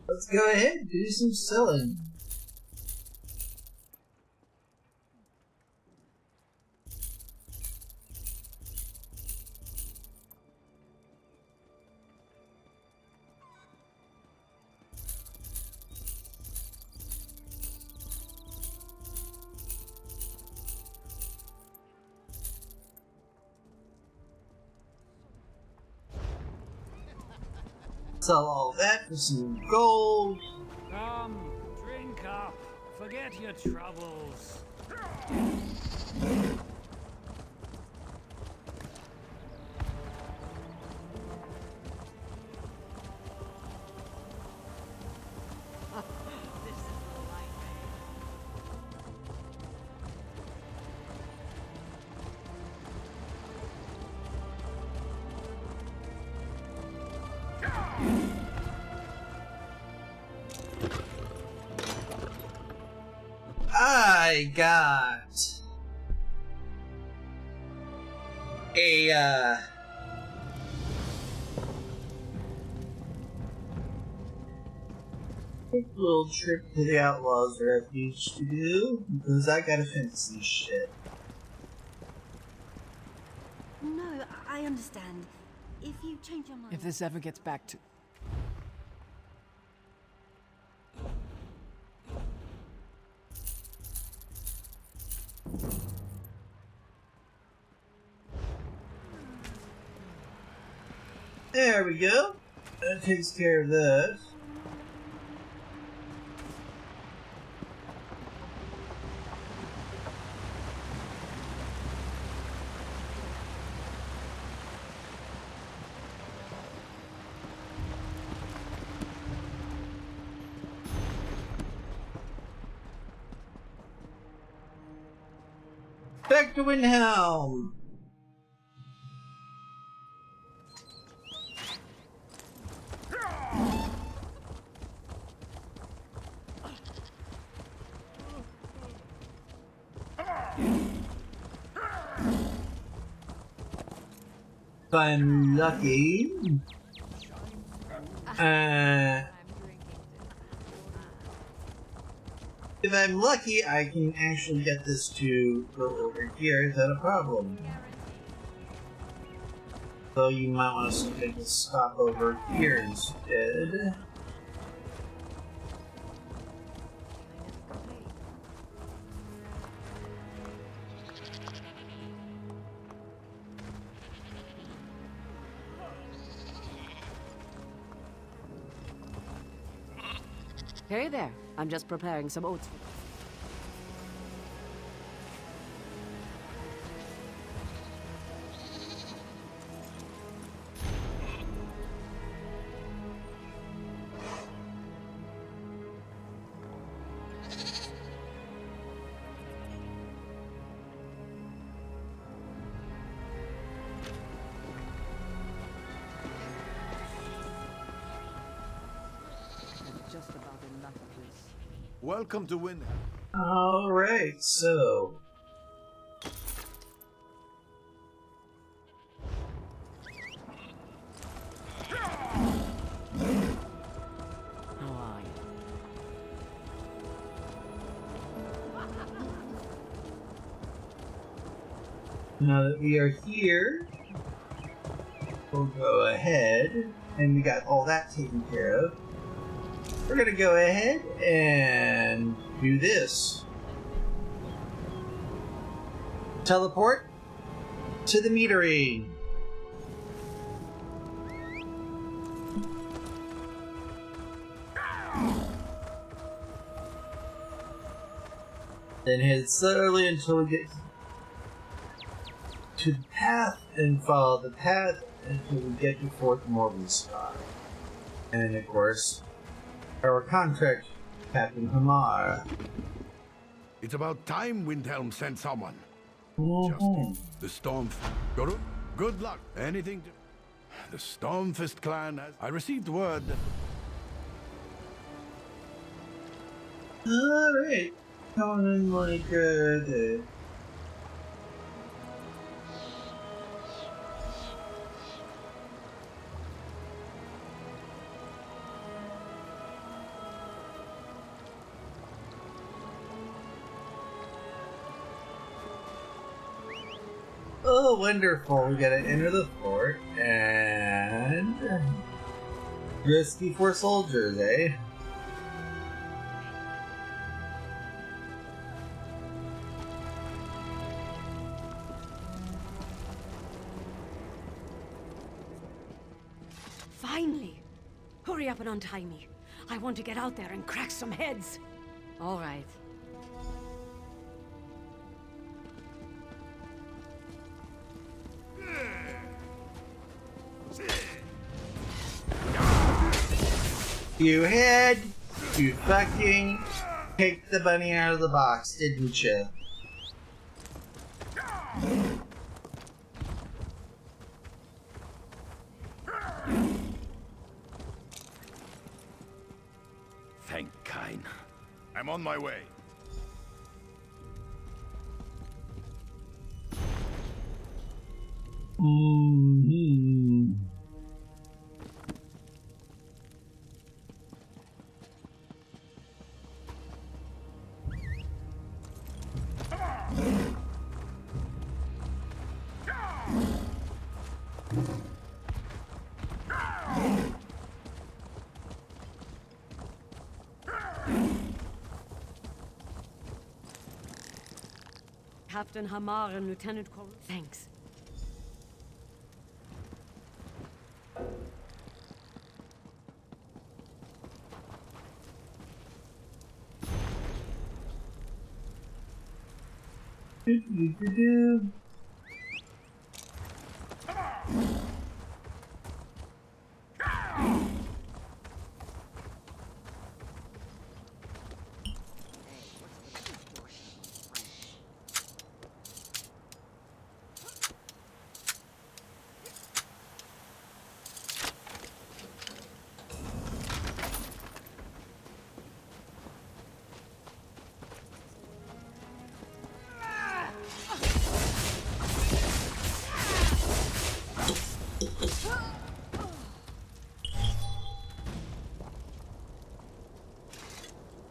Let's go ahead and do some selling. Sell all that for some gold. Come, drink up. Forget your troubles. I got a quick little trip to the Outlaws Refuge to do, because I gotta finish this shit. No, I understand. If you change your mind... If this ever gets back to... There we go. That takes care of that. Back to Windhelm. If I'm lucky, if I'm lucky, I can actually get this to go over here without a problem. So you might want to make a stop over here instead. Hey there. I'm just preparing some oats. Just about enough of this. Welcome to Windhelm. Alright, so. How are you? Now that we are here, we'll go ahead, and we got all that taken care of. We're gonna go ahead and do this. Teleport to the metering. Then head slowly until we get to the path and follow the path until we get to Fort Morgenstern. And of course, our contract, Captain Hamar. It's about time Windhelm sent someone. Mm-hmm. The Good luck. Anything to... The Stormfist clan has... I received word that... Alright. Coming in like the... Oh, wonderful. We gotta enter the fort and... Risky for soldiers, eh? Finally! Hurry up and untie me. I want to get out there and crack some heads. All right. You fucking kicked the bunny out of the box, didn't you? Thank Kain. I'm on my way. Mm-hmm. Captain Hamar and Lieutenant Cor... Thanks.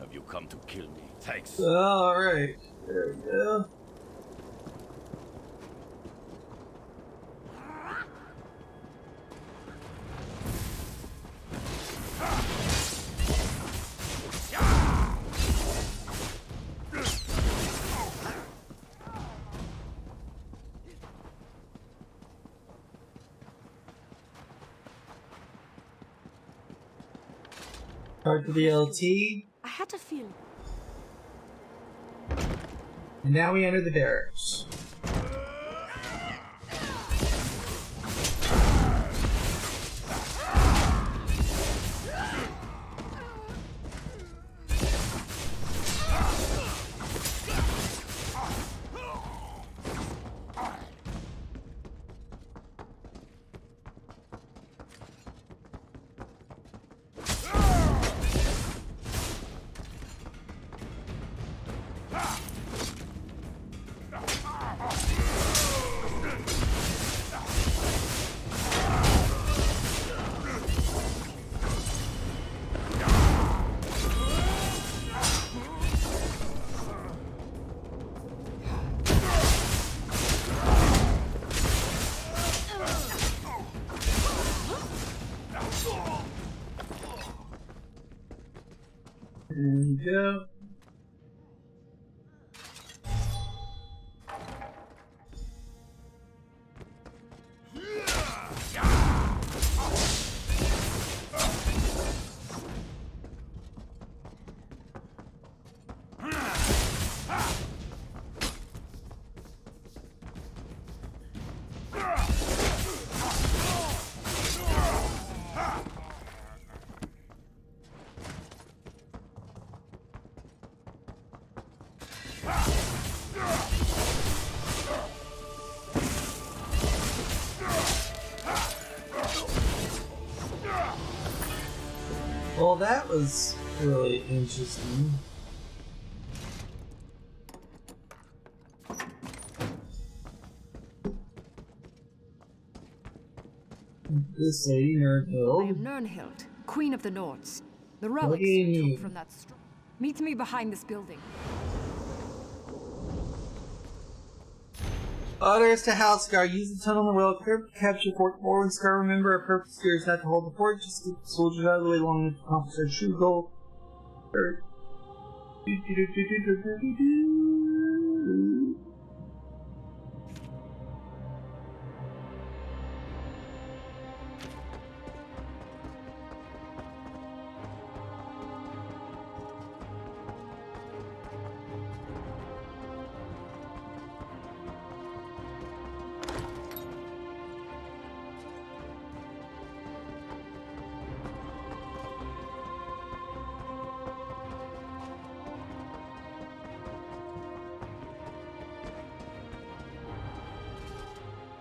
Have you come to kill me? Thanks. Alright. There we go. Talk to the LT. had a feeling. And now we enter the barracks. There we go. Well, that was really interesting. This lady, Nernhild. I am Nernhild, Queen of the Nords. The relics we took from that Meet me behind this building. Orders to Halskar. Use the tunnel in the well crypt to capture Fort Morgan Scar. Remember, our purpose here is not to hold the fort, just to get the soldiers out of the way long enough to accomplish our true goal.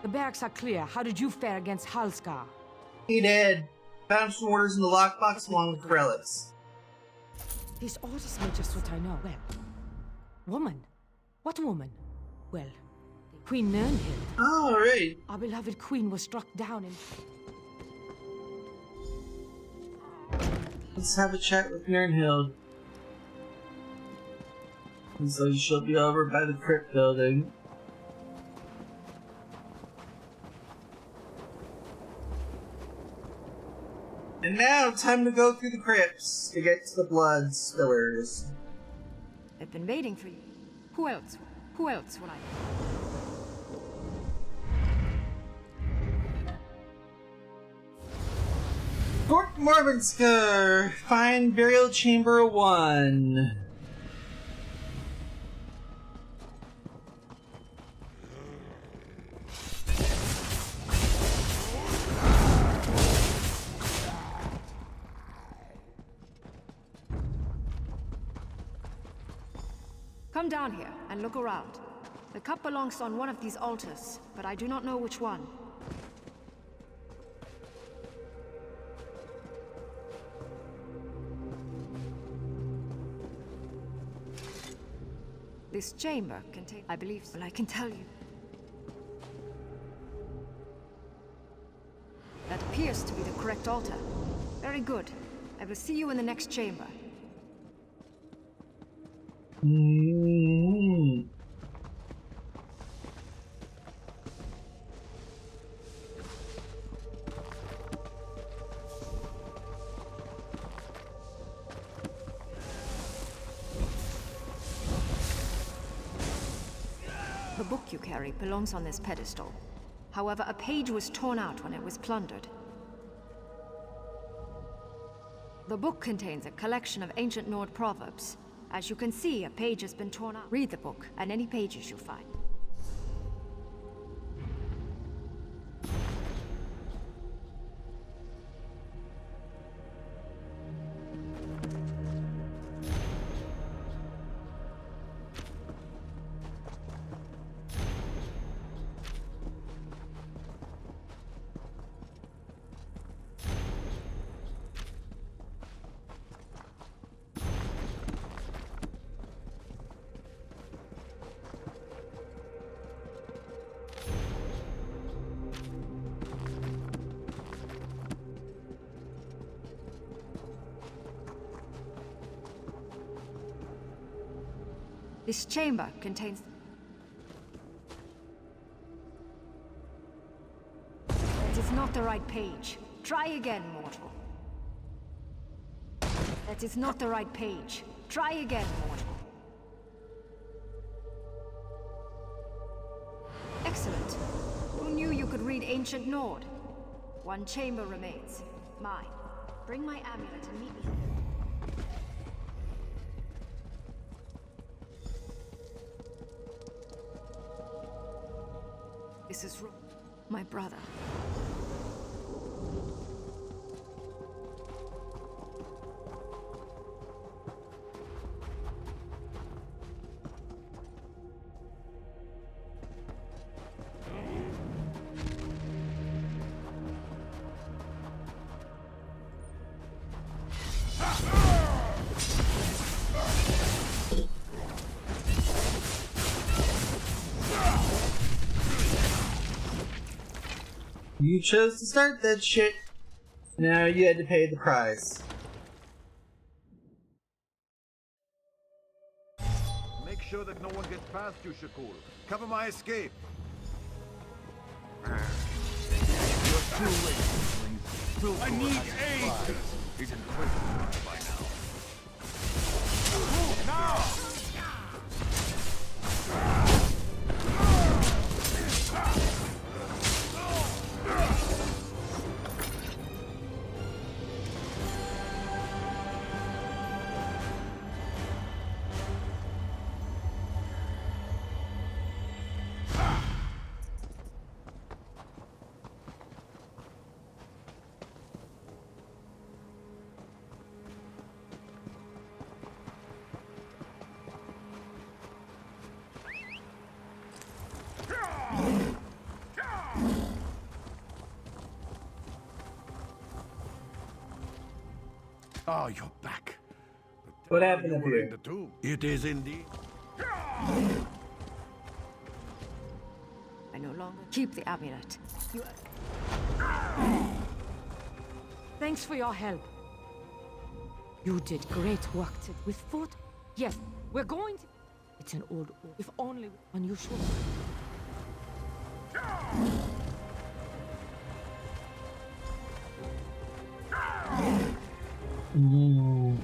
The barracks are clear. How did you fare against Halskar? He did. Found some orders in the lockbox along with relics. These orders mean just what I know. Well, woman. What woman? Well, Queen Nernhild. Oh, right. Our beloved queen was struck down and... Let's have a chat with Nernhild. So she'll be over by the crypt building. And now, time to go through the crypts to get to the blood spillers. I've been waiting for you. Who else? Who else will I? Fort Morvenskar! Find Burial Chamber 1. Come down here and look around. The cup belongs on one of these altars, but I do not know which one. This chamber contains, I believe, well, I can tell you. That appears to be the correct altar. Very good. I will see you in the next chamber. The book you carry belongs on this pedestal. However, a page was torn out when it was plundered. The book contains a collection of ancient Nord proverbs. As you can see, a page has been torn out. Read the book, and any pages you find. This chamber contains... That is not the right page. Try again, mortal. That is not the right page. Try again, mortal. Excellent. Who knew you could read ancient Nord? One chamber remains. Mine. Bring my amulet and meet me there. This is my brother. You chose to start that shit. Now you had to pay the price. Make sure that no one gets past you, Shakur. Cover my escape. You're too late. I need aid. He's in prison by now. Move now! Oh, you're back. What happened up here? It is indeed. I no longer keep the amulet. You... Thanks for your help. You did great work with foot. Yes, we're going to... It's an old... If only unusual. Ooh.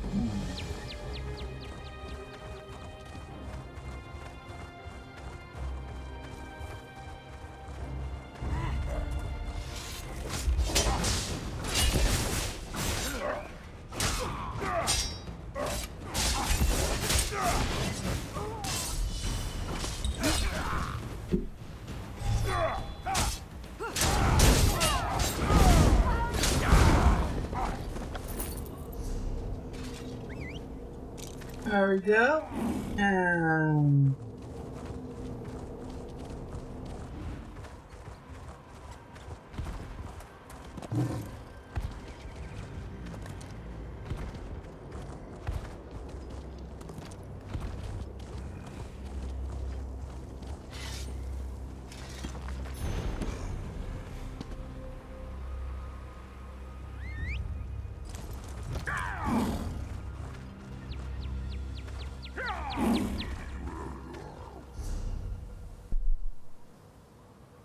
There we go.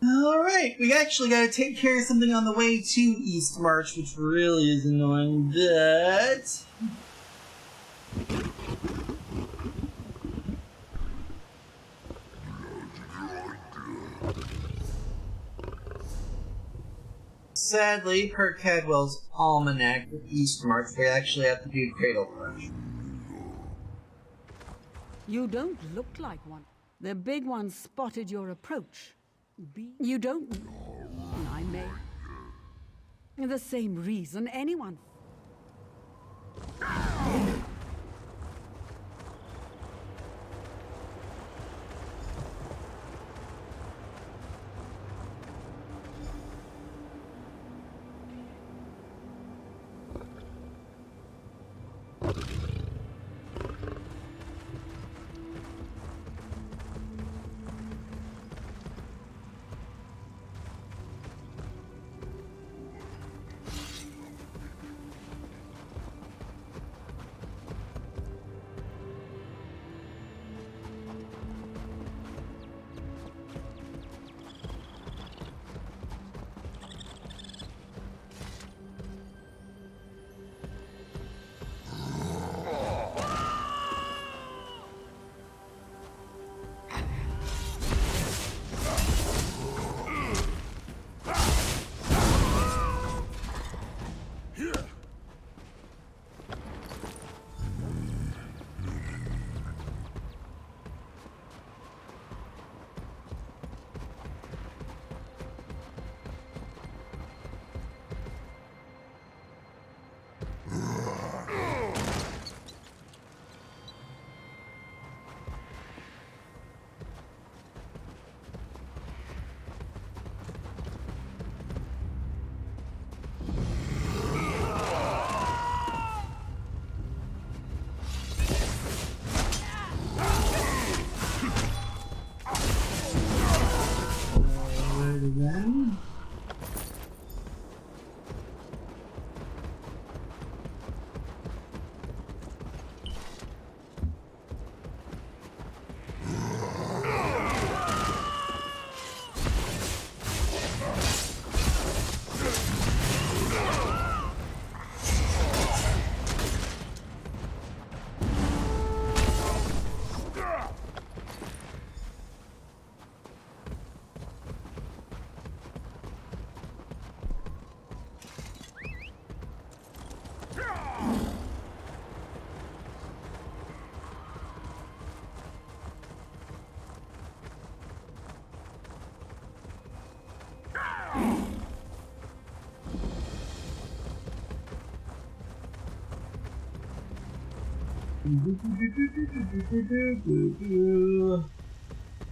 Alright, we actually gotta take care of something on the way to East March, which really is annoying, but... Sadly, per Cadwell's almanac with East March, we actually have to do Cradle Crush. You don't look like one. The big one spotted your approach. You don't... I may... The same reason anyone...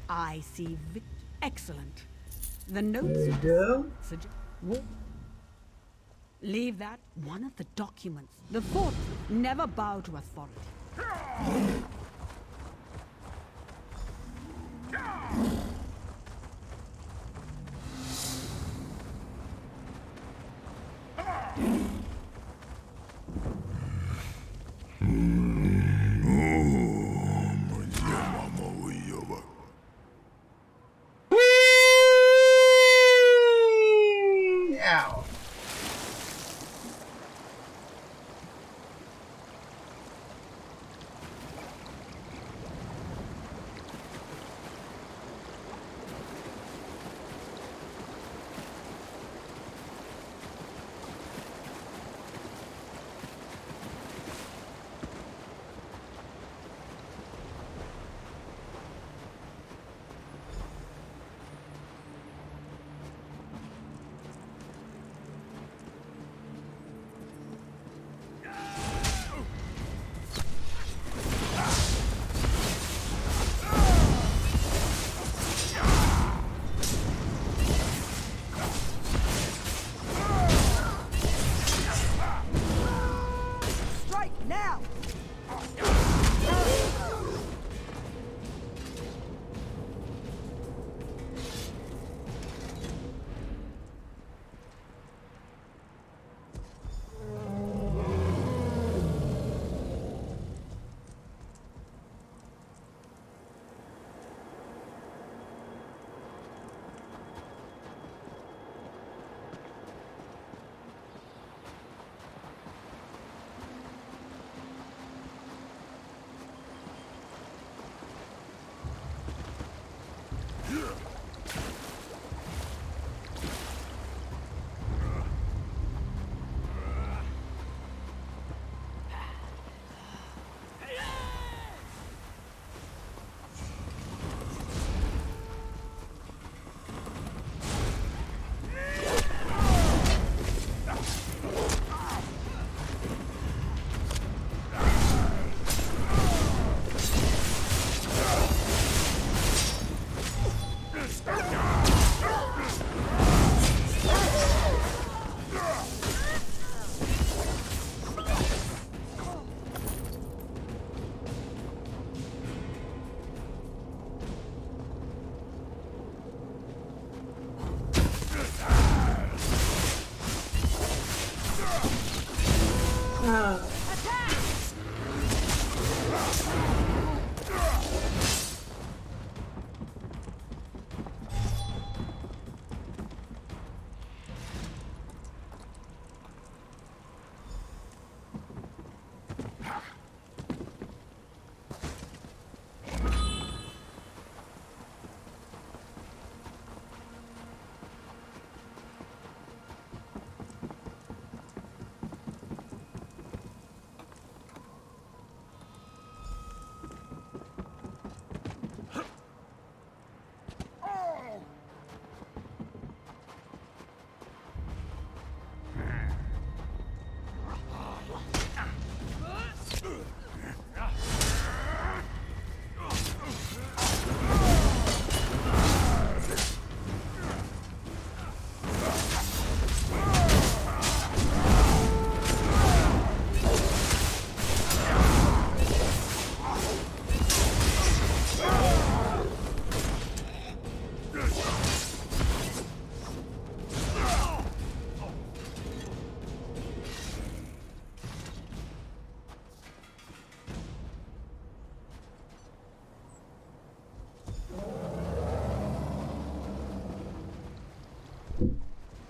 I see. Excellent. The notes. Leave that. One of the documents. The fourth. Never bow to authority. Ow.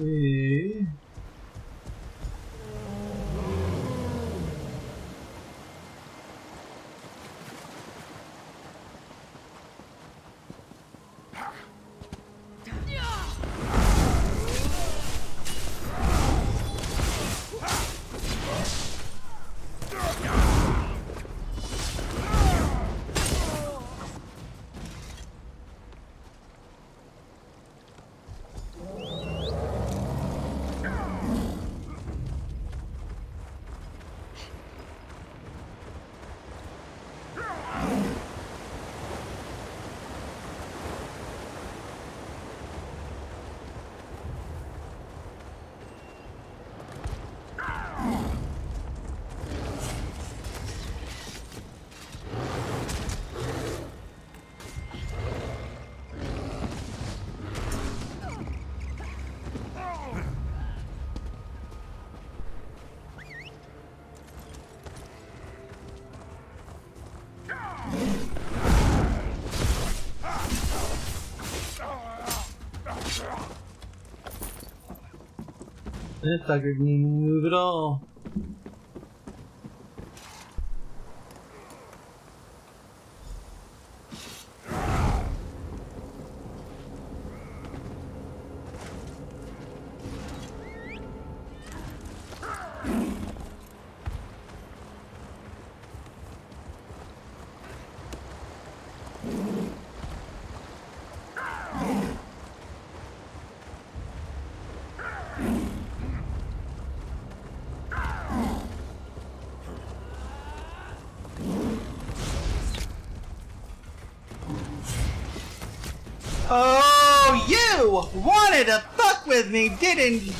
Okay. This sucker didn't even move at all. Oh, you wanted to fuck with me, didn't you?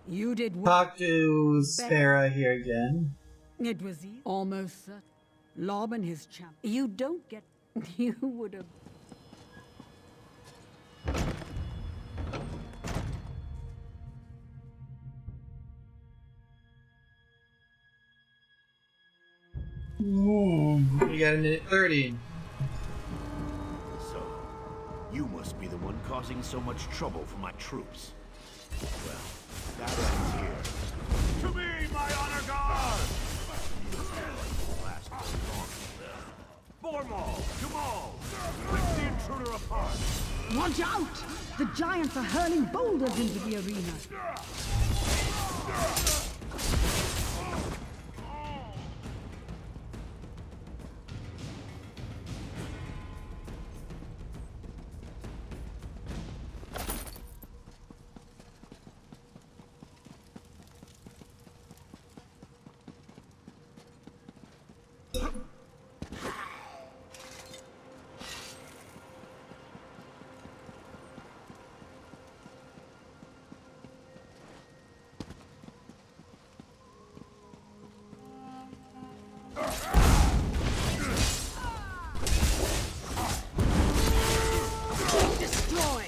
You did Talk to Sarah here again. It was almost certain. Lob and his champ. You don't get. You would have. You got a minute 30. So, you must be the one causing so much trouble for my troops. Well, that ends here. To me, my honor guard! Last very long. For Maul, to Maul! Rip the intruder apart! Watch out! The giants are hurling boulders into the arena. Destroy!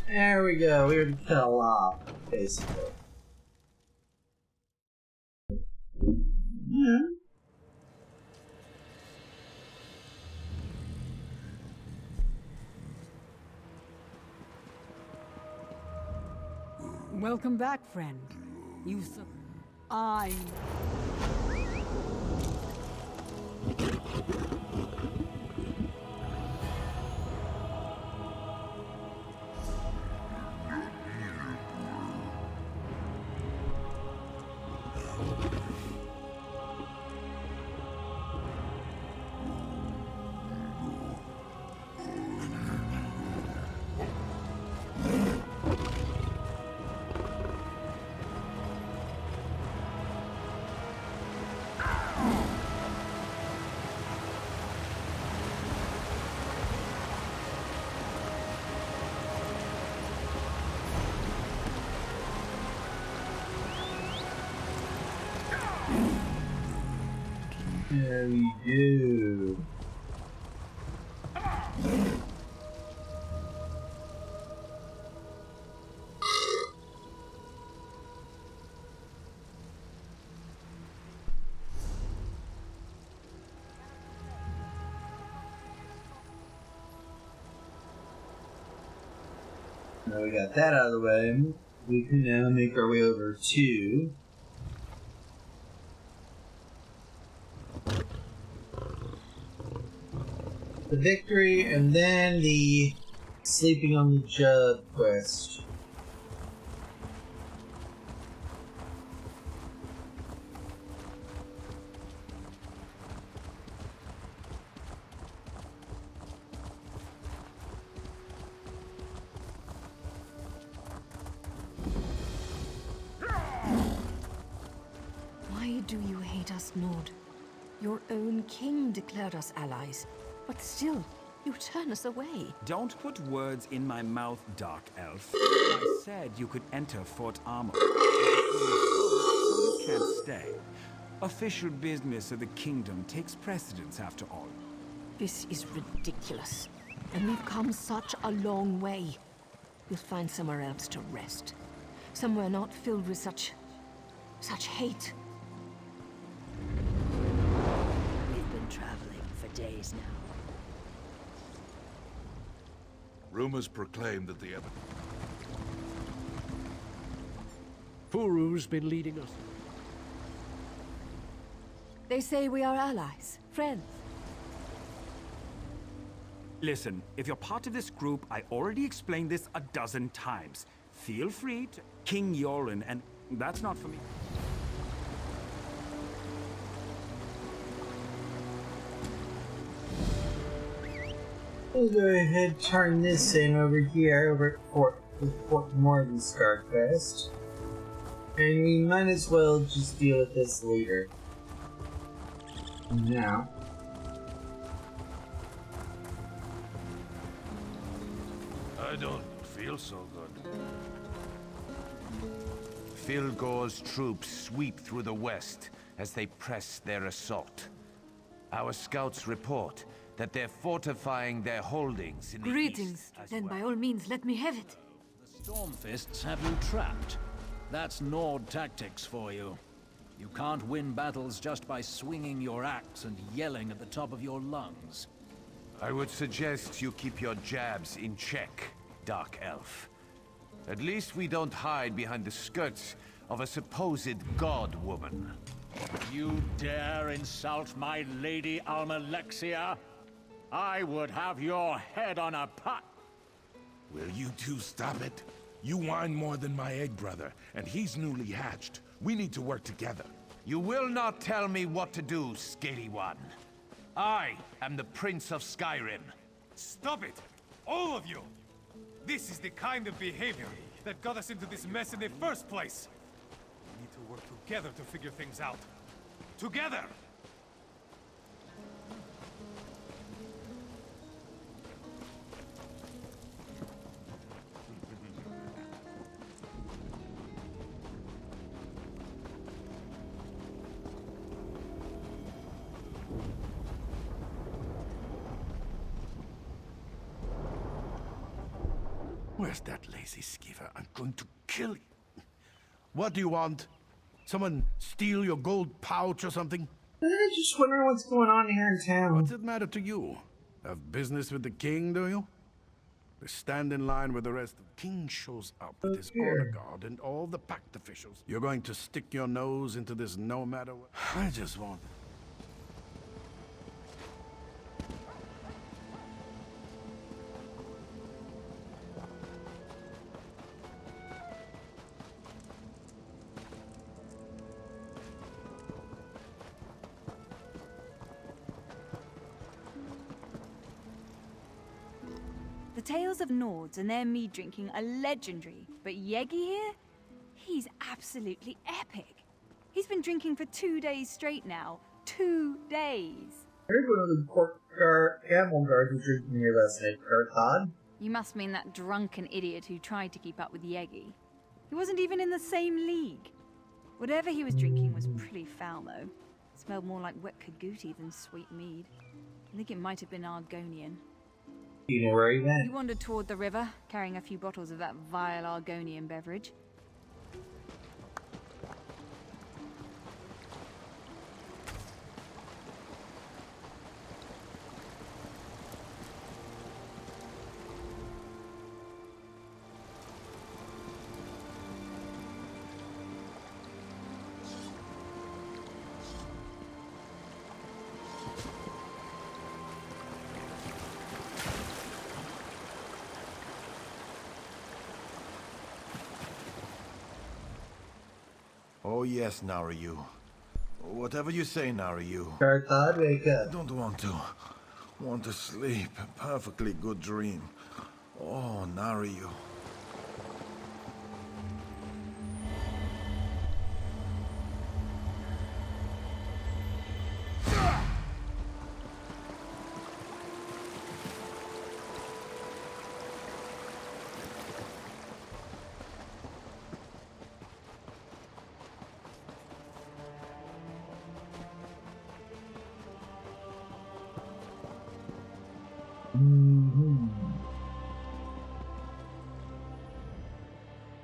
There we go, we already fell off, basically. Yeah. Welcome back, friend. I... There we do. Now we got that out of the way, we can now make our way over to the victory and then the sleeping on the jug quest. Why do you hate us, Nord? Your own king declared us allies, but still, you turn us away. Don't put words in my mouth, Dark Elf. I said you could enter Fort Armor. So you can't stay. Official business of the kingdom takes precedence after all. This is ridiculous. And we've come such a long way. We'll find somewhere else to rest. Somewhere not filled with such hate. We've been traveling for days now. Rumors proclaim that the Furu's been leading us. They say we are allies, friends. Listen, if you're part of this group, I already explained this a dozen times. Feel free to King Yorin, and that's not for me. We'll go ahead and turn this in over here, over at Fort Morgenscar quest. And we might as well just deal with this later. Now. I don't feel so good. Filgor's troops sweep through the west as they press their assault. Our scouts report that they're fortifying their holdings in the Greetings. east as Then well. by all means, let me have it. The Stormfists have you trapped. That's Nord tactics for you. You can't win battles just by swinging your axe and yelling at the top of your lungs. I would suggest you keep your jabs in check, Dark Elf. At least we don't hide behind the skirts of a supposed god-woman. You dare insult my Lady Almalexia? I would have your head on a pot. Will you two stop it? You whine more than my egg brother, and he's newly hatched. We need to work together. You will not tell me what to do, scaly one. I am the Prince of Skyrim. Stop it! All of you! This is the kind of behavior that got us into this mess in the first place. We need to work together to figure things out. Together! Where's that lazy skiver? I'm going to kill you. What do you want? Someone steal your gold pouch or something? I just wondering what's going on here in town. What's it matter to you? Have business with the king, do you? They stand in line with the rest. The king shows up with his honor guard and all the pact officials. You're going to stick your nose into this no matter what? I just want... The tales of Nords and their mead drinking are legendary, but Yegi here? He's absolutely epic. He's been drinking for 2 days straight now. 2 days. Here's one of the camel guards who drinking here last night, Todd. You must mean that drunken idiot who tried to keep up with Yegi. He wasn't even in the same league. Whatever he was drinking was pretty foul, though. It smelled more like wet cagooti than sweet mead. I think it might have been Argonian. You know where he went? He wandered toward the river, carrying a few bottles of that vile Argonian beverage. Oh yes, Narayu. Whatever you say, Narayu. Todd, wake up. I don't want to. Want to sleep. A perfectly good dream. Oh, Narayu.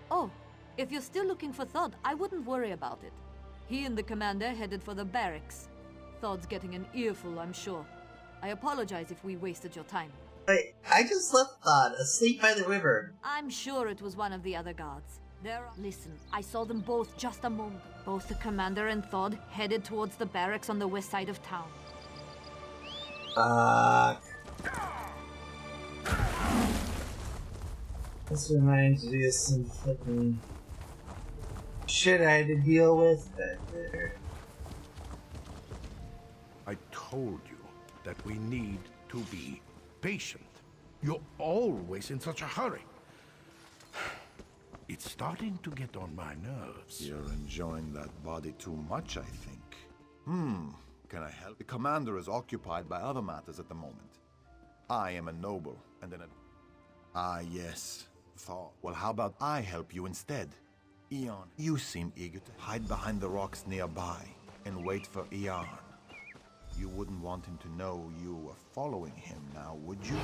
Oh, if you're still looking for Thod, I wouldn't worry about it. He and the commander headed for the barracks. Thod's getting an earful, I'm sure. I apologize if we wasted your time. I just left Thod asleep by the river. I'm sure it was one of the other guards. Listen, I saw them both just a moment. Both the commander and Thod headed towards the barracks on the west side of town. This reminds me of some fucking shit I had to deal with back there. I told you that we need to be patient. You're always in such a hurry. It's starting to get on my nerves. You're enjoying that body too much, I think. Can I help? The commander is occupied by other matters at the moment. I am a noble, and then yes. Thought. Well, how about I help you instead? Eon, you seem eager to hide behind the rocks nearby and wait for Eon. You wouldn't want him to know you were following him now, would you?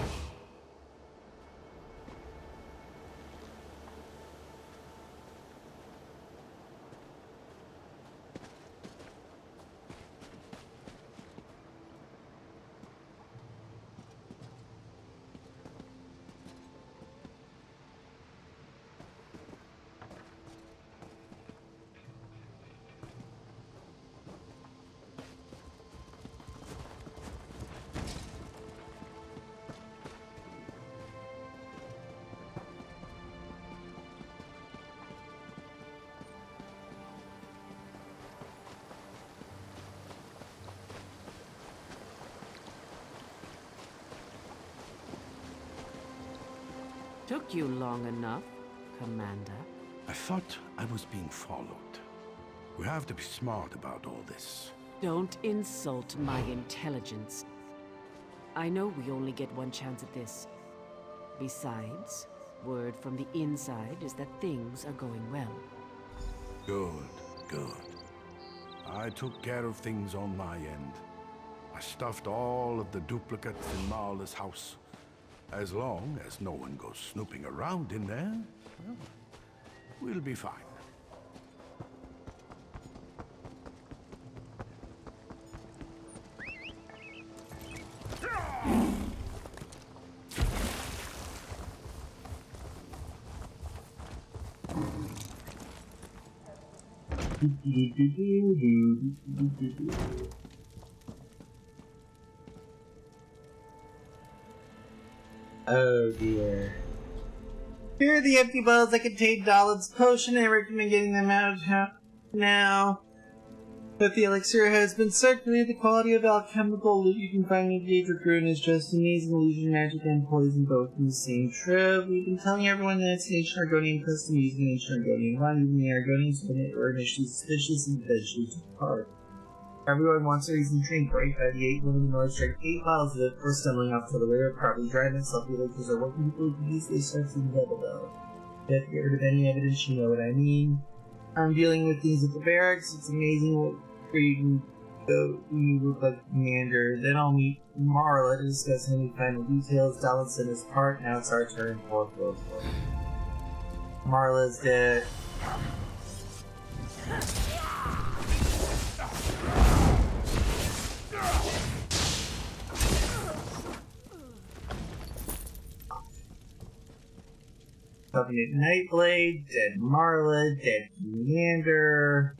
Took you long enough, Commander. I thought I was being followed. We have to be smart about all this. Don't insult my intelligence. I know we only get one chance at this. Besides, word from the inside is that things are going well. Good, good. I took care of things on my end. I stuffed all of the duplicates in Marla's house. As long as no one goes snooping around in there, well, we'll be fine. Oh dear. Here are the empty bottles that contain Dalin's potion. I recommend getting them out now. But the elixir has been circulated. The quality of alchemical loot you can find in the Daedric Ruin is just amazing. Illusion, magic, and poison both in the same trove. We've been telling everyone that it's an ancient Argonian custom using ancient Argonian wine. Even the Argonians when it were initially suspicious and eventually took part. Everyone wants a reason to drink, right? By the 8 women in the north drank 8 bottles of it before stumbling off to the river, probably drying themselves because they're working people who can easily start seeing double though. You have to get rid of any evidence, you know what I mean. I'm dealing with things at the barracks. It's amazing where you can go when you look like the commander. Then I'll meet Marla to discuss any final details. Dalin sent his part, now it's our turn. Marla's dead. Covenant Nightblade, dead Marla, dead Commander.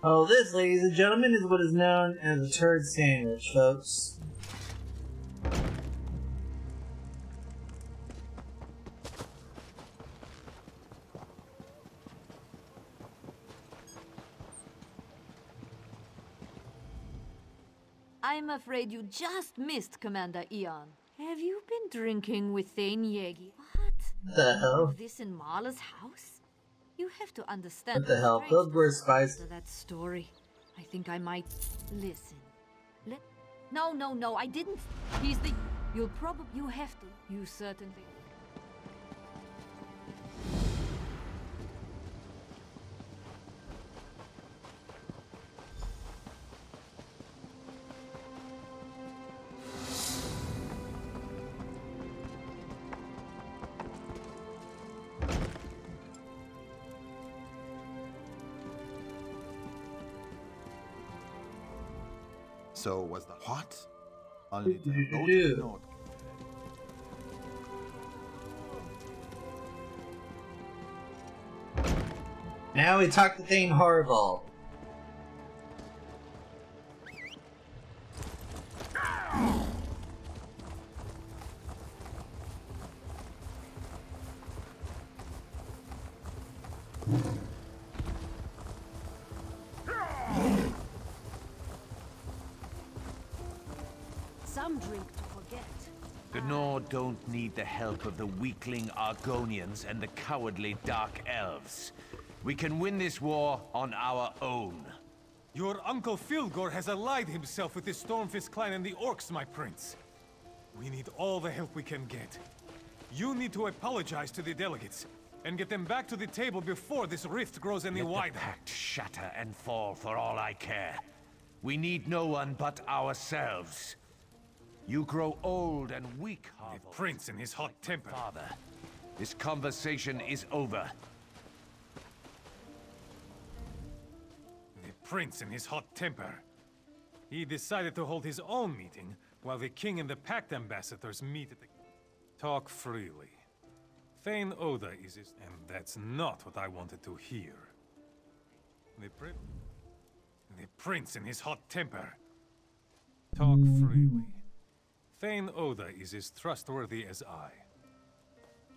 Oh, this, ladies and gentlemen, is what is known as a turd sandwich, folks. I'm afraid you just missed Commander Ian. Have you been drinking with Thane Yegi? What? The hell? This in Marla's house? You have to understand. What the hell? Those were spies. That story. I think I might listen. No, I didn't. He's the. You'll probably. You have to. You certainly. So was the what? Only to go to the north. Now we talk to Thane Horrible. Some drink to forget. The Nord don't need the help of the weakling Argonians and the cowardly Dark Elves. We can win this war on our own. Your Uncle Filgor has allied himself with the Stormfist clan and the Orcs, my prince. We need all the help we can get. You need to apologize to the delegates, and get them back to the table before this rift grows any wider. Let the pact shatter and fall for all I care. We need no one but ourselves. You grow old and weak, The prince in his hot temper. Father. This conversation is over. The prince in his hot temper. He decided to hold his own meeting, while the king and the pact ambassadors meet at the... Talk freely. Thane Oda is his... And that's not what I wanted to hear. The prince in his hot temper. Talk freely. Thane Oda is as trustworthy as I.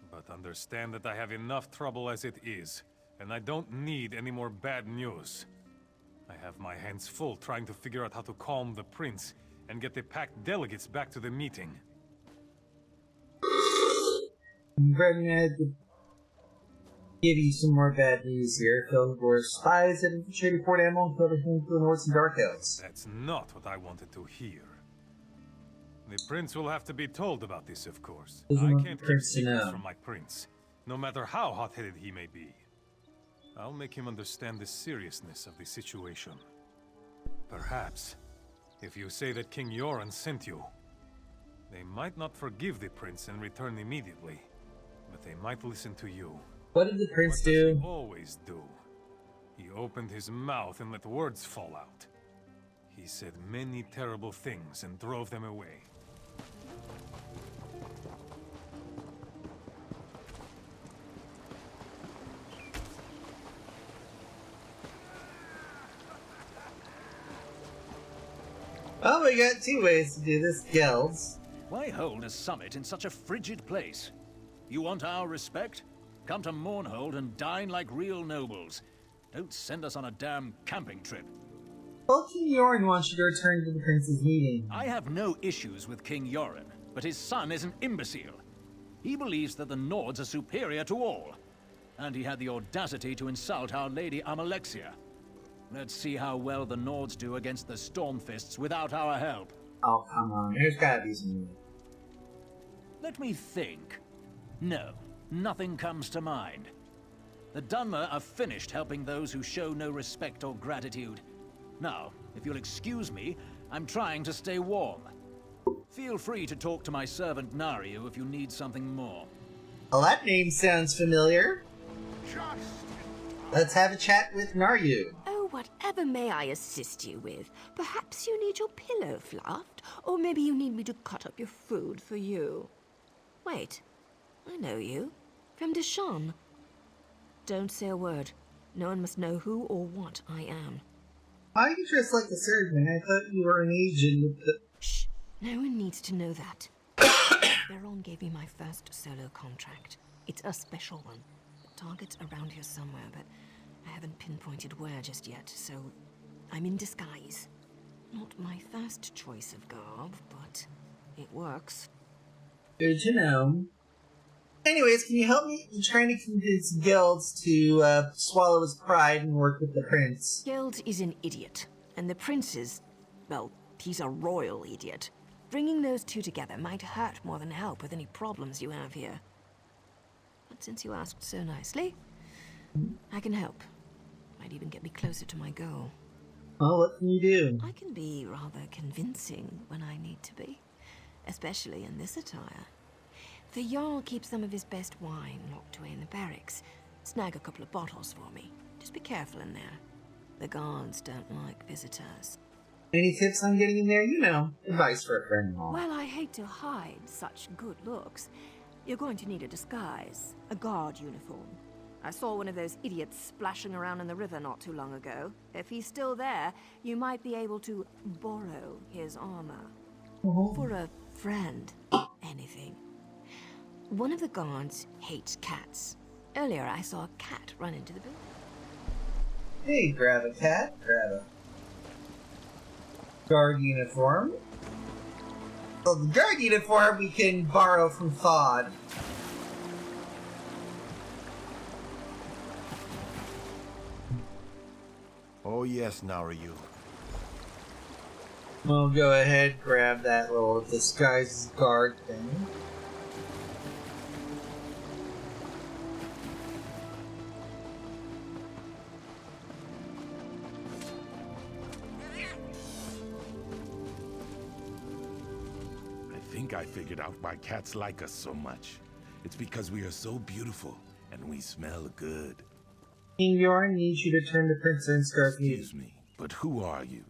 But understand that I have enough trouble as it is, and I don't need any more bad news. I have my hands full trying to figure out how to calm the prince and get the packed delegates back to the meeting. I'm gonna give you some more bad news here. Phil Gore's spies had infiltrated Fort Animal and killed a handful of Nords and Dark Elves. That's not what I wanted to hear. The prince will have to be told about this, of course. I can't keep secrets from my prince, no matter how hot-headed he may be. I'll make him understand the seriousness of the situation. Perhaps, if you say that King Yoren sent you, they might not forgive the prince and return immediately, but they might listen to you. What did the prince What do? does he always do? He opened his mouth and let words fall out. He said many terrible things and drove them away. Well, we got two ways to do this, Gelds. Why hold a summit in such a frigid place? You want our respect? Come to Mournhold and dine like real nobles. Don't send us on a damn camping trip. Well, King Yoren wants you to return to the prince's meeting. I have no issues with King Yoren, but his son is an imbecile. He believes that the Nords are superior to all. And he had the audacity to insult Our Lady Amalexia. Let's see how well the Nords do against the Stormfists without our help. Oh, come on. There's gotta be some... Let me think. No, nothing comes to mind. The Dunmer are finished helping those who show no respect or gratitude. Now, if you'll excuse me, I'm trying to stay warm. Feel free to talk to my servant Naryu if you need something more. Well, that name sounds familiar. Let's have a chat with Naryu. Oh, whatever may I assist you with? Perhaps you need your pillow fluffed, or maybe you need me to cut up your food for you. Wait, I know you. From Deshawn. Don't say a word. No one must know who or what I am. Why are you dressed like a surgeon? I thought you were an agent with the... Shh. No one needs to know that. Baron gave me my first solo contract. It's a special one. The target's around here somewhere, but I haven't pinpointed where just yet, so I'm in disguise. Not my first choice of garb, but it works. Good to know. Anyways, can you help me in trying to convince Gelds to swallow his pride and work with the prince? Geld is an idiot, and the prince is, well, he's a royal idiot. Bringing those two together might hurt more than help with any problems you have here. But since you asked so nicely, I can help. Might even get me closer to my goal. Well, what can you do? I can be rather convincing when I need to be, especially in this attire. The Jarl keeps some of his best wine locked away in the barracks. Snag a couple of bottles for me. Just be careful in there. The guards don't like visitors. Any tips on getting in there? You know, advice for a friend and all. Well, I hate to hide such good looks. You're going to need a disguise, a guard uniform. I saw one of those idiots splashing around in the river not too long ago. If he's still there, you might be able to borrow his armor. For a friend, anything. One of the guards hates cats. Earlier I saw a cat run into the building. Hey, grab a cat, grab a guard uniform. Well, the guard uniform we can borrow from Thawd. Oh yes, Naryu. We'll go ahead, grab that little disguise guard thing. I figured out why cats like us so much. It's because we are so beautiful and we smell good. King Yoren needs you to turn to Prince Enscarf. Excuse me, but who are you?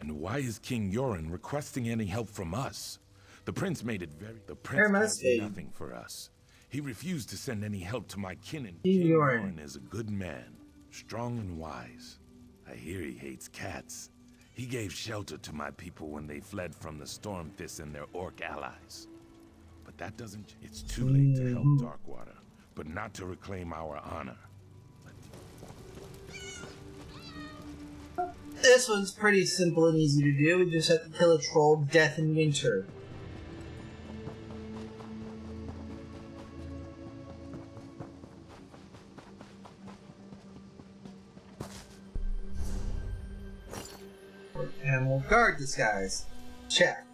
And why is King Yoren requesting any help from us? The prince made it very... The prince can't do nothing for us. He refused to send any help to my kin, and King Yoren is a good man, strong and wise. I hear he hates cats. He gave shelter to my people when they fled from the Stormfists and their orc allies. But that doesn't... It's too late to help Darkwater, but not to reclaim our honor. This one's pretty simple and easy to do. We just have to kill a troll, death in winter. Animal guard disguise. Check.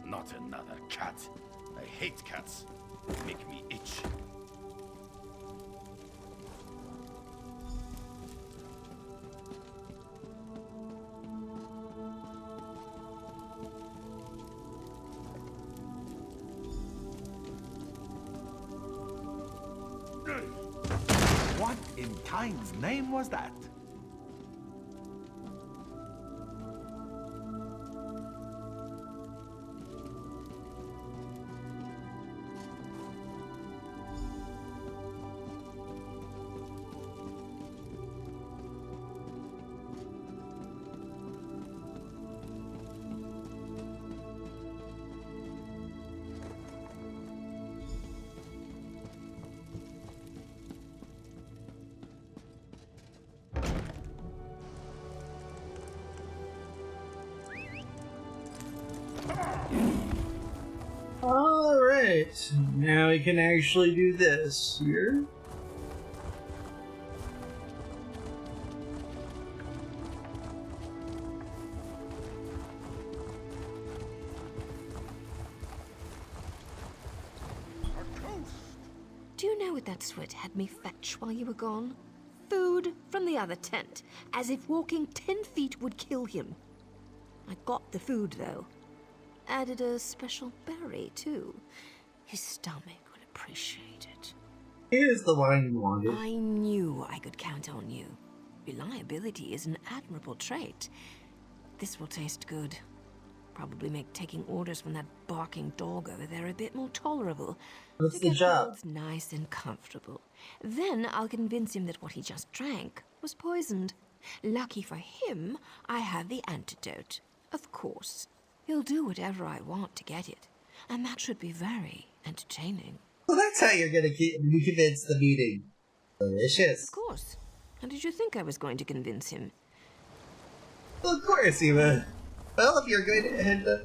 Not another cat. I hate cats. Make me itch. What in kind's name was that? Alright, now we can actually do this here. Do you know what that sweat had me fetch while you were gone? Food from the other tent, as if walking 10 feet would kill him. I got the food, though. Added a special berry, too. His stomach would appreciate it. Here's the wine you wanted. I knew I could count on you. Reliability is an admirable trait. This will taste good. Probably make taking orders from that barking dog over there a bit more tolerable. What's to the get job? Gold's nice and comfortable. Then I'll convince him that what he just drank was poisoned. Lucky for him, I have the antidote. Of course. He'll do whatever I want to get it. And that should be very entertaining. Well, that's how you're gonna convince the meeting. Delicious. Of course. How did you think I was going to convince him? Well, of course, Eva. Well, if you're going to end up...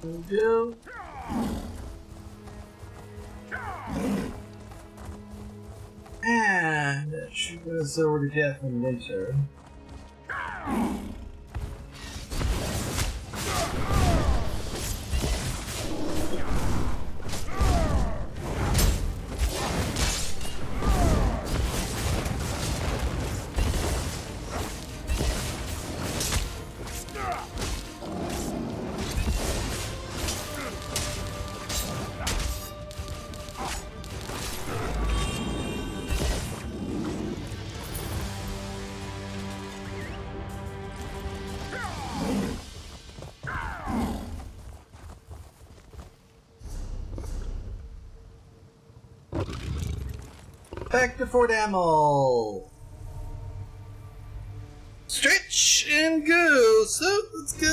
There we go. And that should get us over to death in winter. Back to Fort Amel. Stretch and go. So let's go.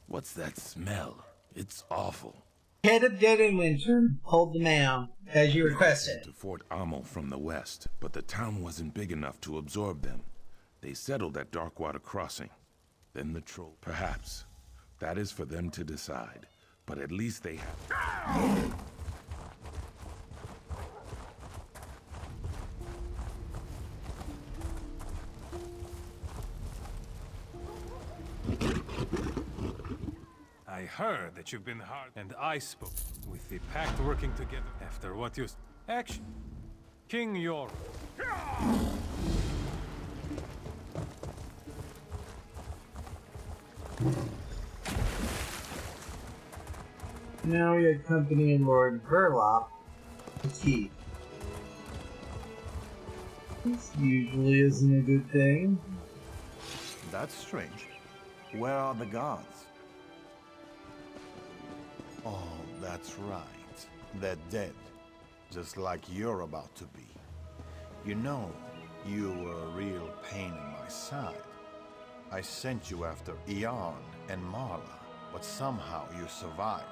What's that smell? It's awful. Head of Dead in Winter. Hold the mail, as you requested. To Fort Amel from the west, but the town wasn't big enough to absorb them. They settled at Darkwater Crossing. Then the troll. Perhaps. That is for them to decide. But at least they have. I heard that you've been hard, and I spoke with the Pact working together after what you... Action! King Yor. Now we accompany Lord Verloc to Keith. This usually isn't a good thing. That's strange. Where are the guards? Oh, that's right. They're dead. Just like you're about to be. You know, you were a real pain in my side. I sent you after Ian and Marla, but somehow you survived.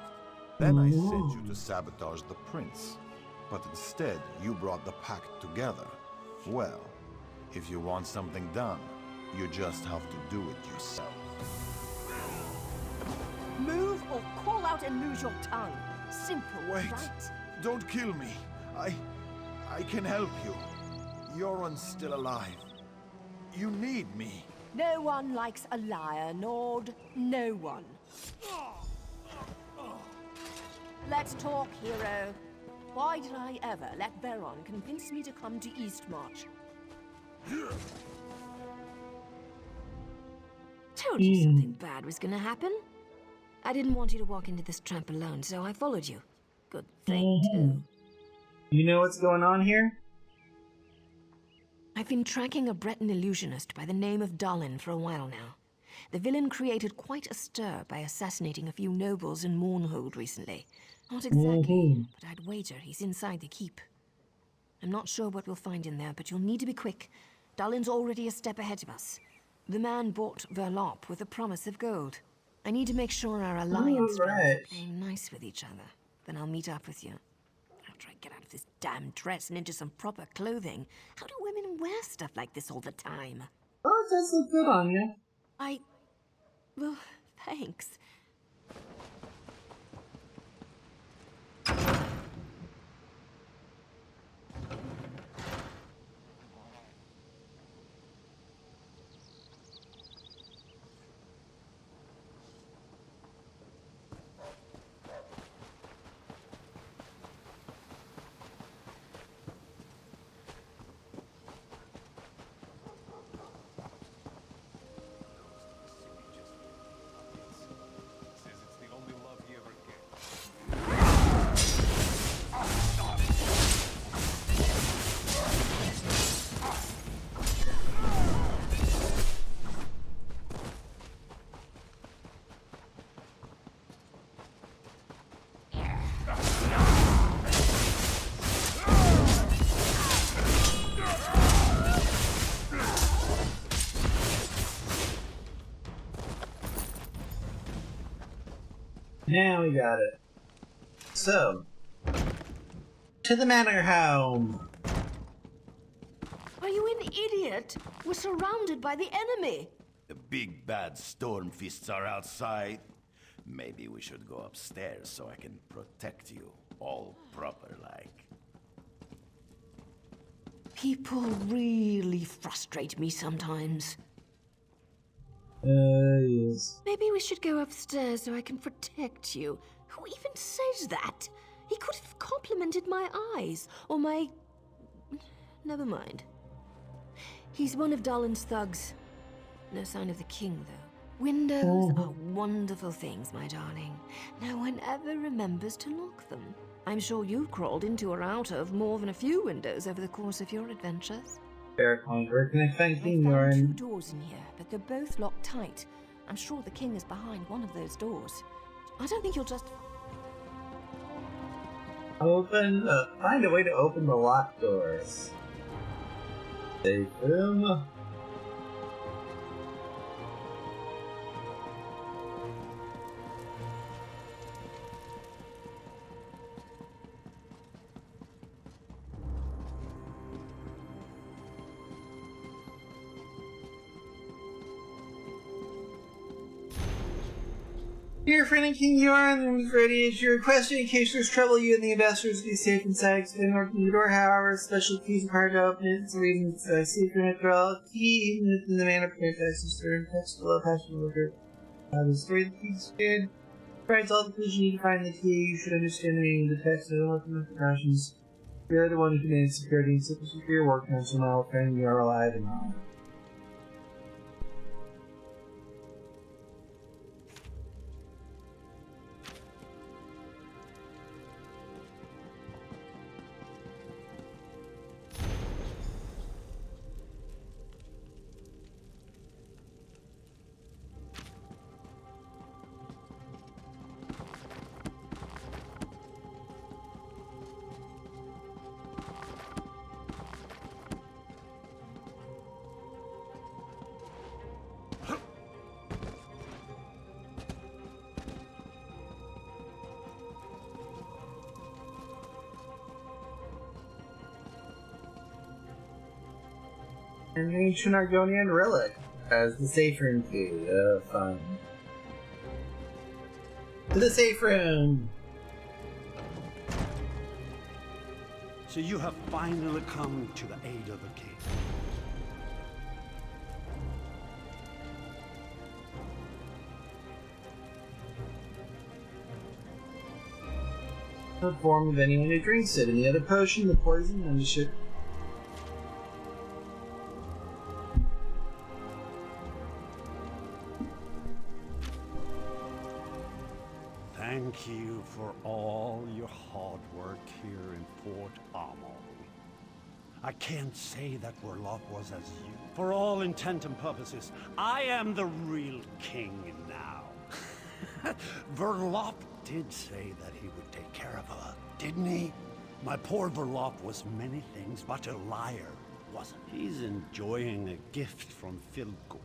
Then I sent you to sabotage the prince. But instead, you brought the pact together. Well, if you want something done, you just have to do it yourself. Move or call out and lose your tongue. Simple, Wait. right? Don't kill me. I can help you. Yoren's still alive. You need me. No one likes a liar, Nord. No one. Let's talk, hero. Why did I ever let Veron convince me to come to Eastmarch? Told you something bad was gonna happen. I didn't want you to walk into this tramp alone, so I followed you. Good thing, too. You know what's going on here? I've been tracking a Breton illusionist by the name of Dalin for a while now. The villain created quite a stir by assassinating a few nobles in Mournhold recently. Not exactly, but I'd wager he's inside the keep. I'm not sure what we'll find in there, but you'll need to be quick. Dalin's already a step ahead of us. The man bought Verlop with a promise of gold. I need to make sure our alliance friends are playing nice with each other. Then I'll meet up with you. After I get out of this damn dress and into some proper clothing. How do women wear stuff like this all the time? Oh, it does look good on you. Well, thanks. Now we got it. So, to the manor home. Are you an idiot? We're surrounded by the enemy. The big bad storm fists are outside. Maybe we should go upstairs so I can protect you, all proper like. People really frustrate me sometimes. Yes. Maybe we should go upstairs so I can protect you. Who even says that? He could have complimented my eyes, or my... Never mind. He's one of Dalin's thugs. No sign of the king, though. Windows are wonderful things, my darling. No one ever remembers to lock them. I'm sure you've crawled into or out of more than a few windows over the course of your adventures. Fair point. Where can I find King I found 2 Yorin? doors in here, but they're both locked tight. I'm sure the king is behind one of those doors. I don't think you'll just... Find a way to open the locked doors. Safe room. Dear friend and King Yorin, ready as your request in case there's trouble. You and the ambassadors be safe inside. Explain open the door, however, special keys are hard to open it. It's a reason it's a secret withdrawal key, even if the manner permits access to the text below passion worker. The story of the key's good. Provides all the clues you need to find the key. You should understand the meaning of the text and look at the precautions. You're the one who commands security and secrecy for your work council now, friend. You are alive and all. An ancient Argonian relic as the safe room key. Fun. To the safe room! So you have finally come to the aid of the king. The form of anyone who drinks it, and the other potion, the poison, and the shit. Thank you for all your hard work here in Fort Amo. I can't say that Verloc was as you. For all intent and purposes, I am the real king now. Verloc did say that he would take care of her, didn't he? My poor Verloc was many things, but a liar, wasn't he? He's enjoying a gift from Filgor,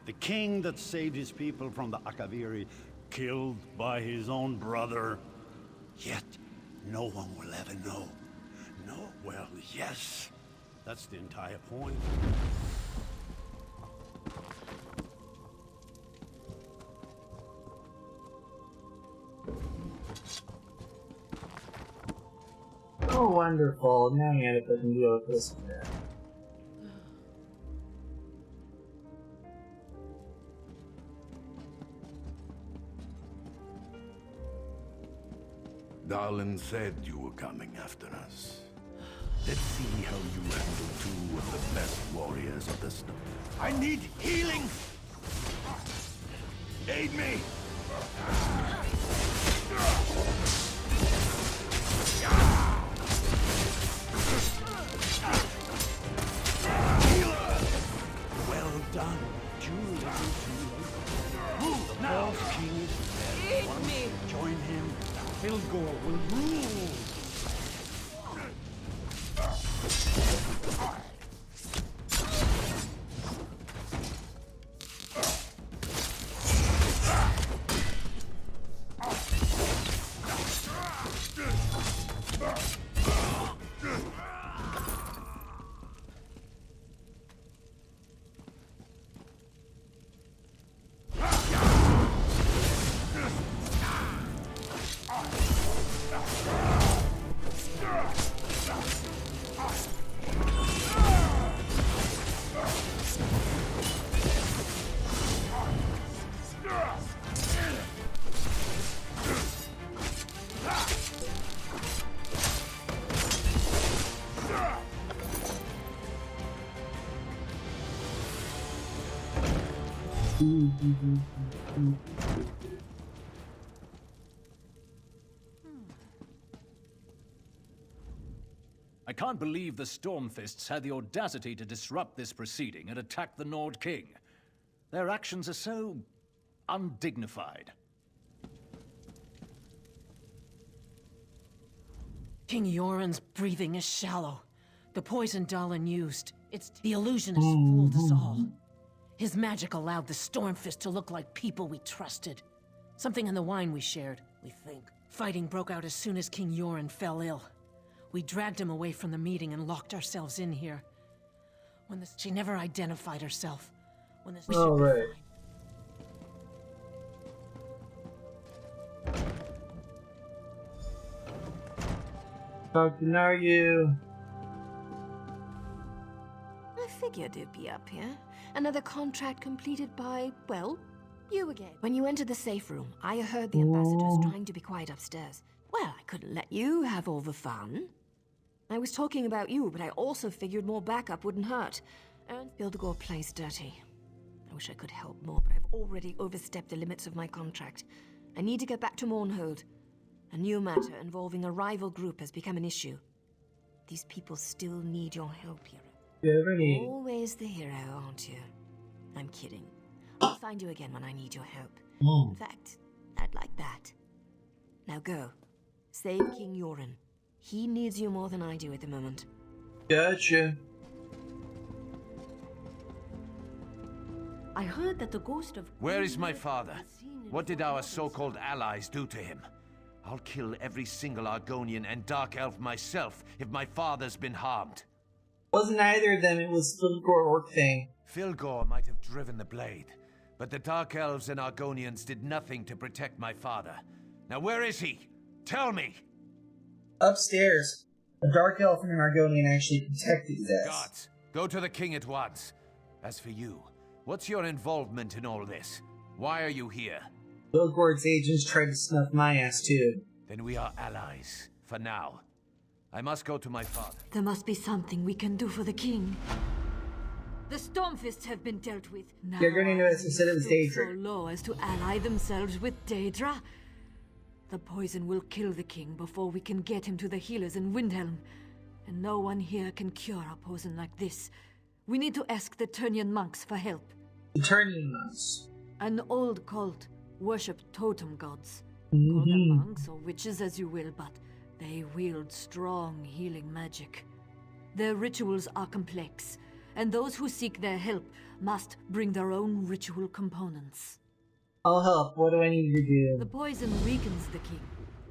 the king that saved his people from the Akaviri, killed by his own brother. Yet, no one will ever know. No, well, yes. That's the entire point. Oh, wonderful. Now I gotta put and deal with this one. Dalin said you were coming after us. Let's see how you handle 2 of the best warriors of the storm. I need healing! Aid me! Well done, Julie. Move now! The king is dead. Once you join him, Filgor will rule! I can't believe the Stormfists had the audacity to disrupt this proceeding and attack the Nord King. Their actions are so undignified. King Yoren's breathing is shallow. The poison Dalin used, the illusionist fooled us all. His magic allowed the Stormfist to look like people we trusted. Something in the wine we shared, we think. Fighting broke out as soon as King Yoren fell ill. We dragged him away from the meeting and locked ourselves in here. She never identified herself. All right. Fucking are you? I figured you'd be up here. Another contract completed by, well, you again. When you entered the safe room, I heard the ambassadors trying to be quiet upstairs. Well, I couldn't let you have all the fun. I was talking about you, but I also figured more backup wouldn't hurt. And Bildegor plays dirty. I wish I could help more, but I've already overstepped the limits of my contract. I need to get back to Mournhold. A new matter involving a rival group has become an issue. These people still need your help, hero. Always the hero, aren't you? I'm kidding. I'll find you again when I need your help. In fact, I'd like that. Now go. Save King Yoren. He needs you more than I do at the moment. Gotcha. I heard that the ghost of... Where is my father? What did our so-called allies do to him? I'll kill every single Argonian and Dark Elf myself if my father's been harmed. Wasn't either of them, it was Filgor Orc thing. Filgor might have driven the blade, but the Dark Elves and Argonians did nothing to protect my father. Now where is he? Tell me! Upstairs. A Dark Elf and an Argonian actually protected his ass. Gods, go to the king at once. As for you, what's your involvement in all this? Why are you here? Filgor's agents tried to snuff my ass too. Then we are allies, for now. I must go to my father. There must be something we can do for the king. The Stormfists have been dealt with. Now They're going to know us instead of so Daedra. low as to ally themselves with Daedra. The poison will kill the king before we can get him to the healers in Windhelm. And no one here can cure a poison like this. We need to ask the Turnian monks for help. The Turnian monks? An old cult worship totem gods. Call them monks or witches as you will, but they wield strong healing magic. Their rituals are complex, and those who seek their help must bring their own ritual components. I'll help. What do I need to do? The poison weakens the king.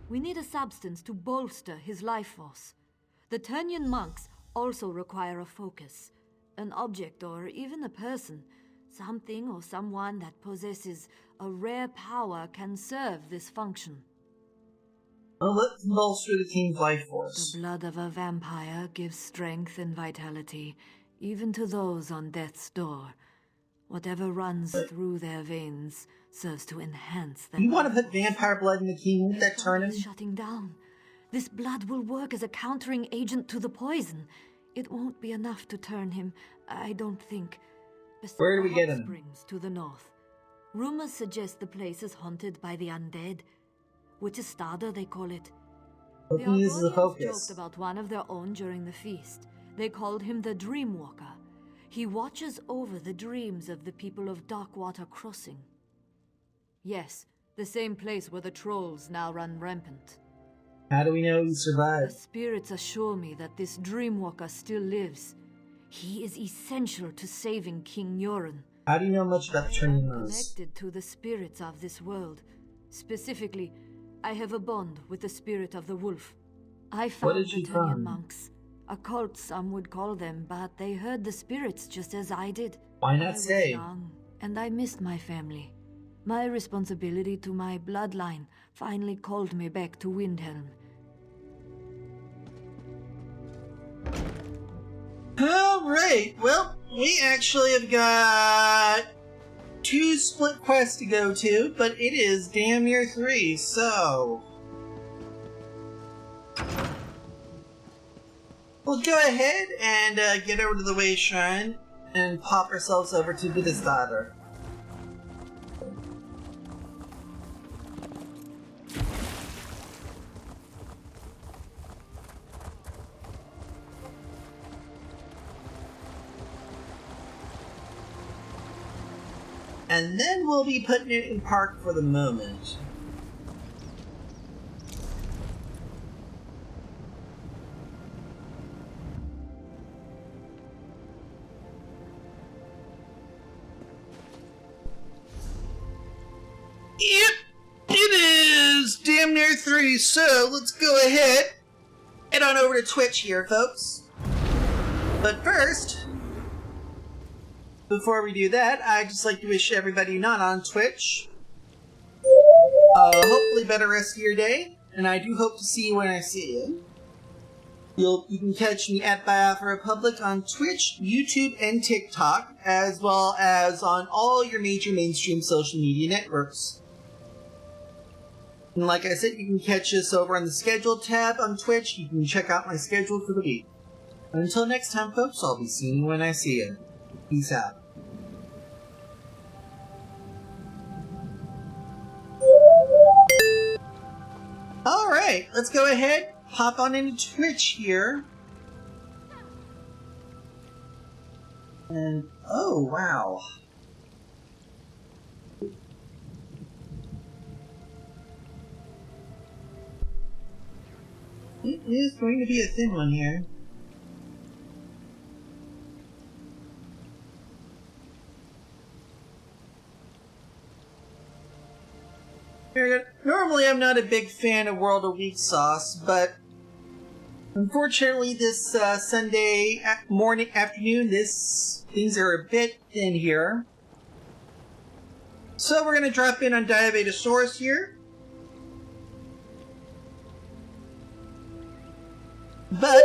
We need a substance to bolster his life force. The Turnian monks also require a focus, an object or even a person. Something or someone that possesses a rare power can serve this function. Well, let's bolster the king's life force. The blood of a vampire gives strength and vitality, even to those on death's door. Whatever runs through their veins serves to enhance their... You want to put vampire blood in the king? Won't that turn him? Shutting down. This blood will work as a countering agent to the poison. It won't be enough to turn him, I don't think. Where do we get him? Springs to the north. Rumors suggest the place is haunted by the undead. Witchestada, they call it. The Argonians joked about one of their own during the feast. They called him the Dreamwalker. He watches over the dreams of the people of Darkwater Crossing. Yes, the same place where the trolls now run rampant. How do we know he survived? The spirits assure me that this Dreamwalker still lives. He is essential to saving King Yoren. How do you know much about the Turnian monks? Connected to the spirits of this world. Specifically, I have a bond with the spirit of the wolf. I found the Turnian monks. A cult, some would call them, but they heard the spirits just as I did. Why not stay? I was young, and I missed my family. My responsibility to my bloodline finally called me back to Windhelm. Alright, well, we actually have got 2 split quests to go to, but it is damn near 3, so... we'll go ahead and get over to the Way Shrine and pop ourselves over to Buddha's daughter. And then we'll be putting it in park for the moment. Yep, it is damn near 3, so let's go ahead, head on over to Twitch here, folks. But first, before we do that, I'd just like to wish everybody not on Twitch hopefully better rest of your day, and I do hope to see you when I see you. You can catch me at Biafra Republic on Twitch, YouTube, and TikTok, as well as on all your major mainstream social media networks. And like I said, you can catch us over on the schedule tab on Twitch. You can check out my schedule for the week. And until next time, folks, I'll be seeing you when I see you. Peace out. Alright, let's go ahead, hop on into Twitch here. And, oh wow. It is going to be a thin one here. Very good. Normally I'm not a big fan of World of Week sauce, but unfortunately this Sunday afternoon, things are a bit thin here. So we're going to drop in on Diabetosaurus here. But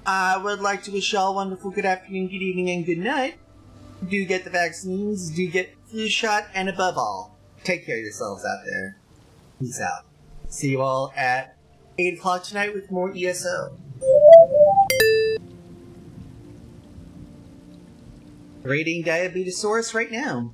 I would like to wish y'all a wonderful good afternoon, good evening, and good night. Do get the vaccines, do get flu shot, and above all, take care of yourselves out there. Peace out. See you all at 8 o'clock tonight with more ESO. Rating Diabetosaurus right now.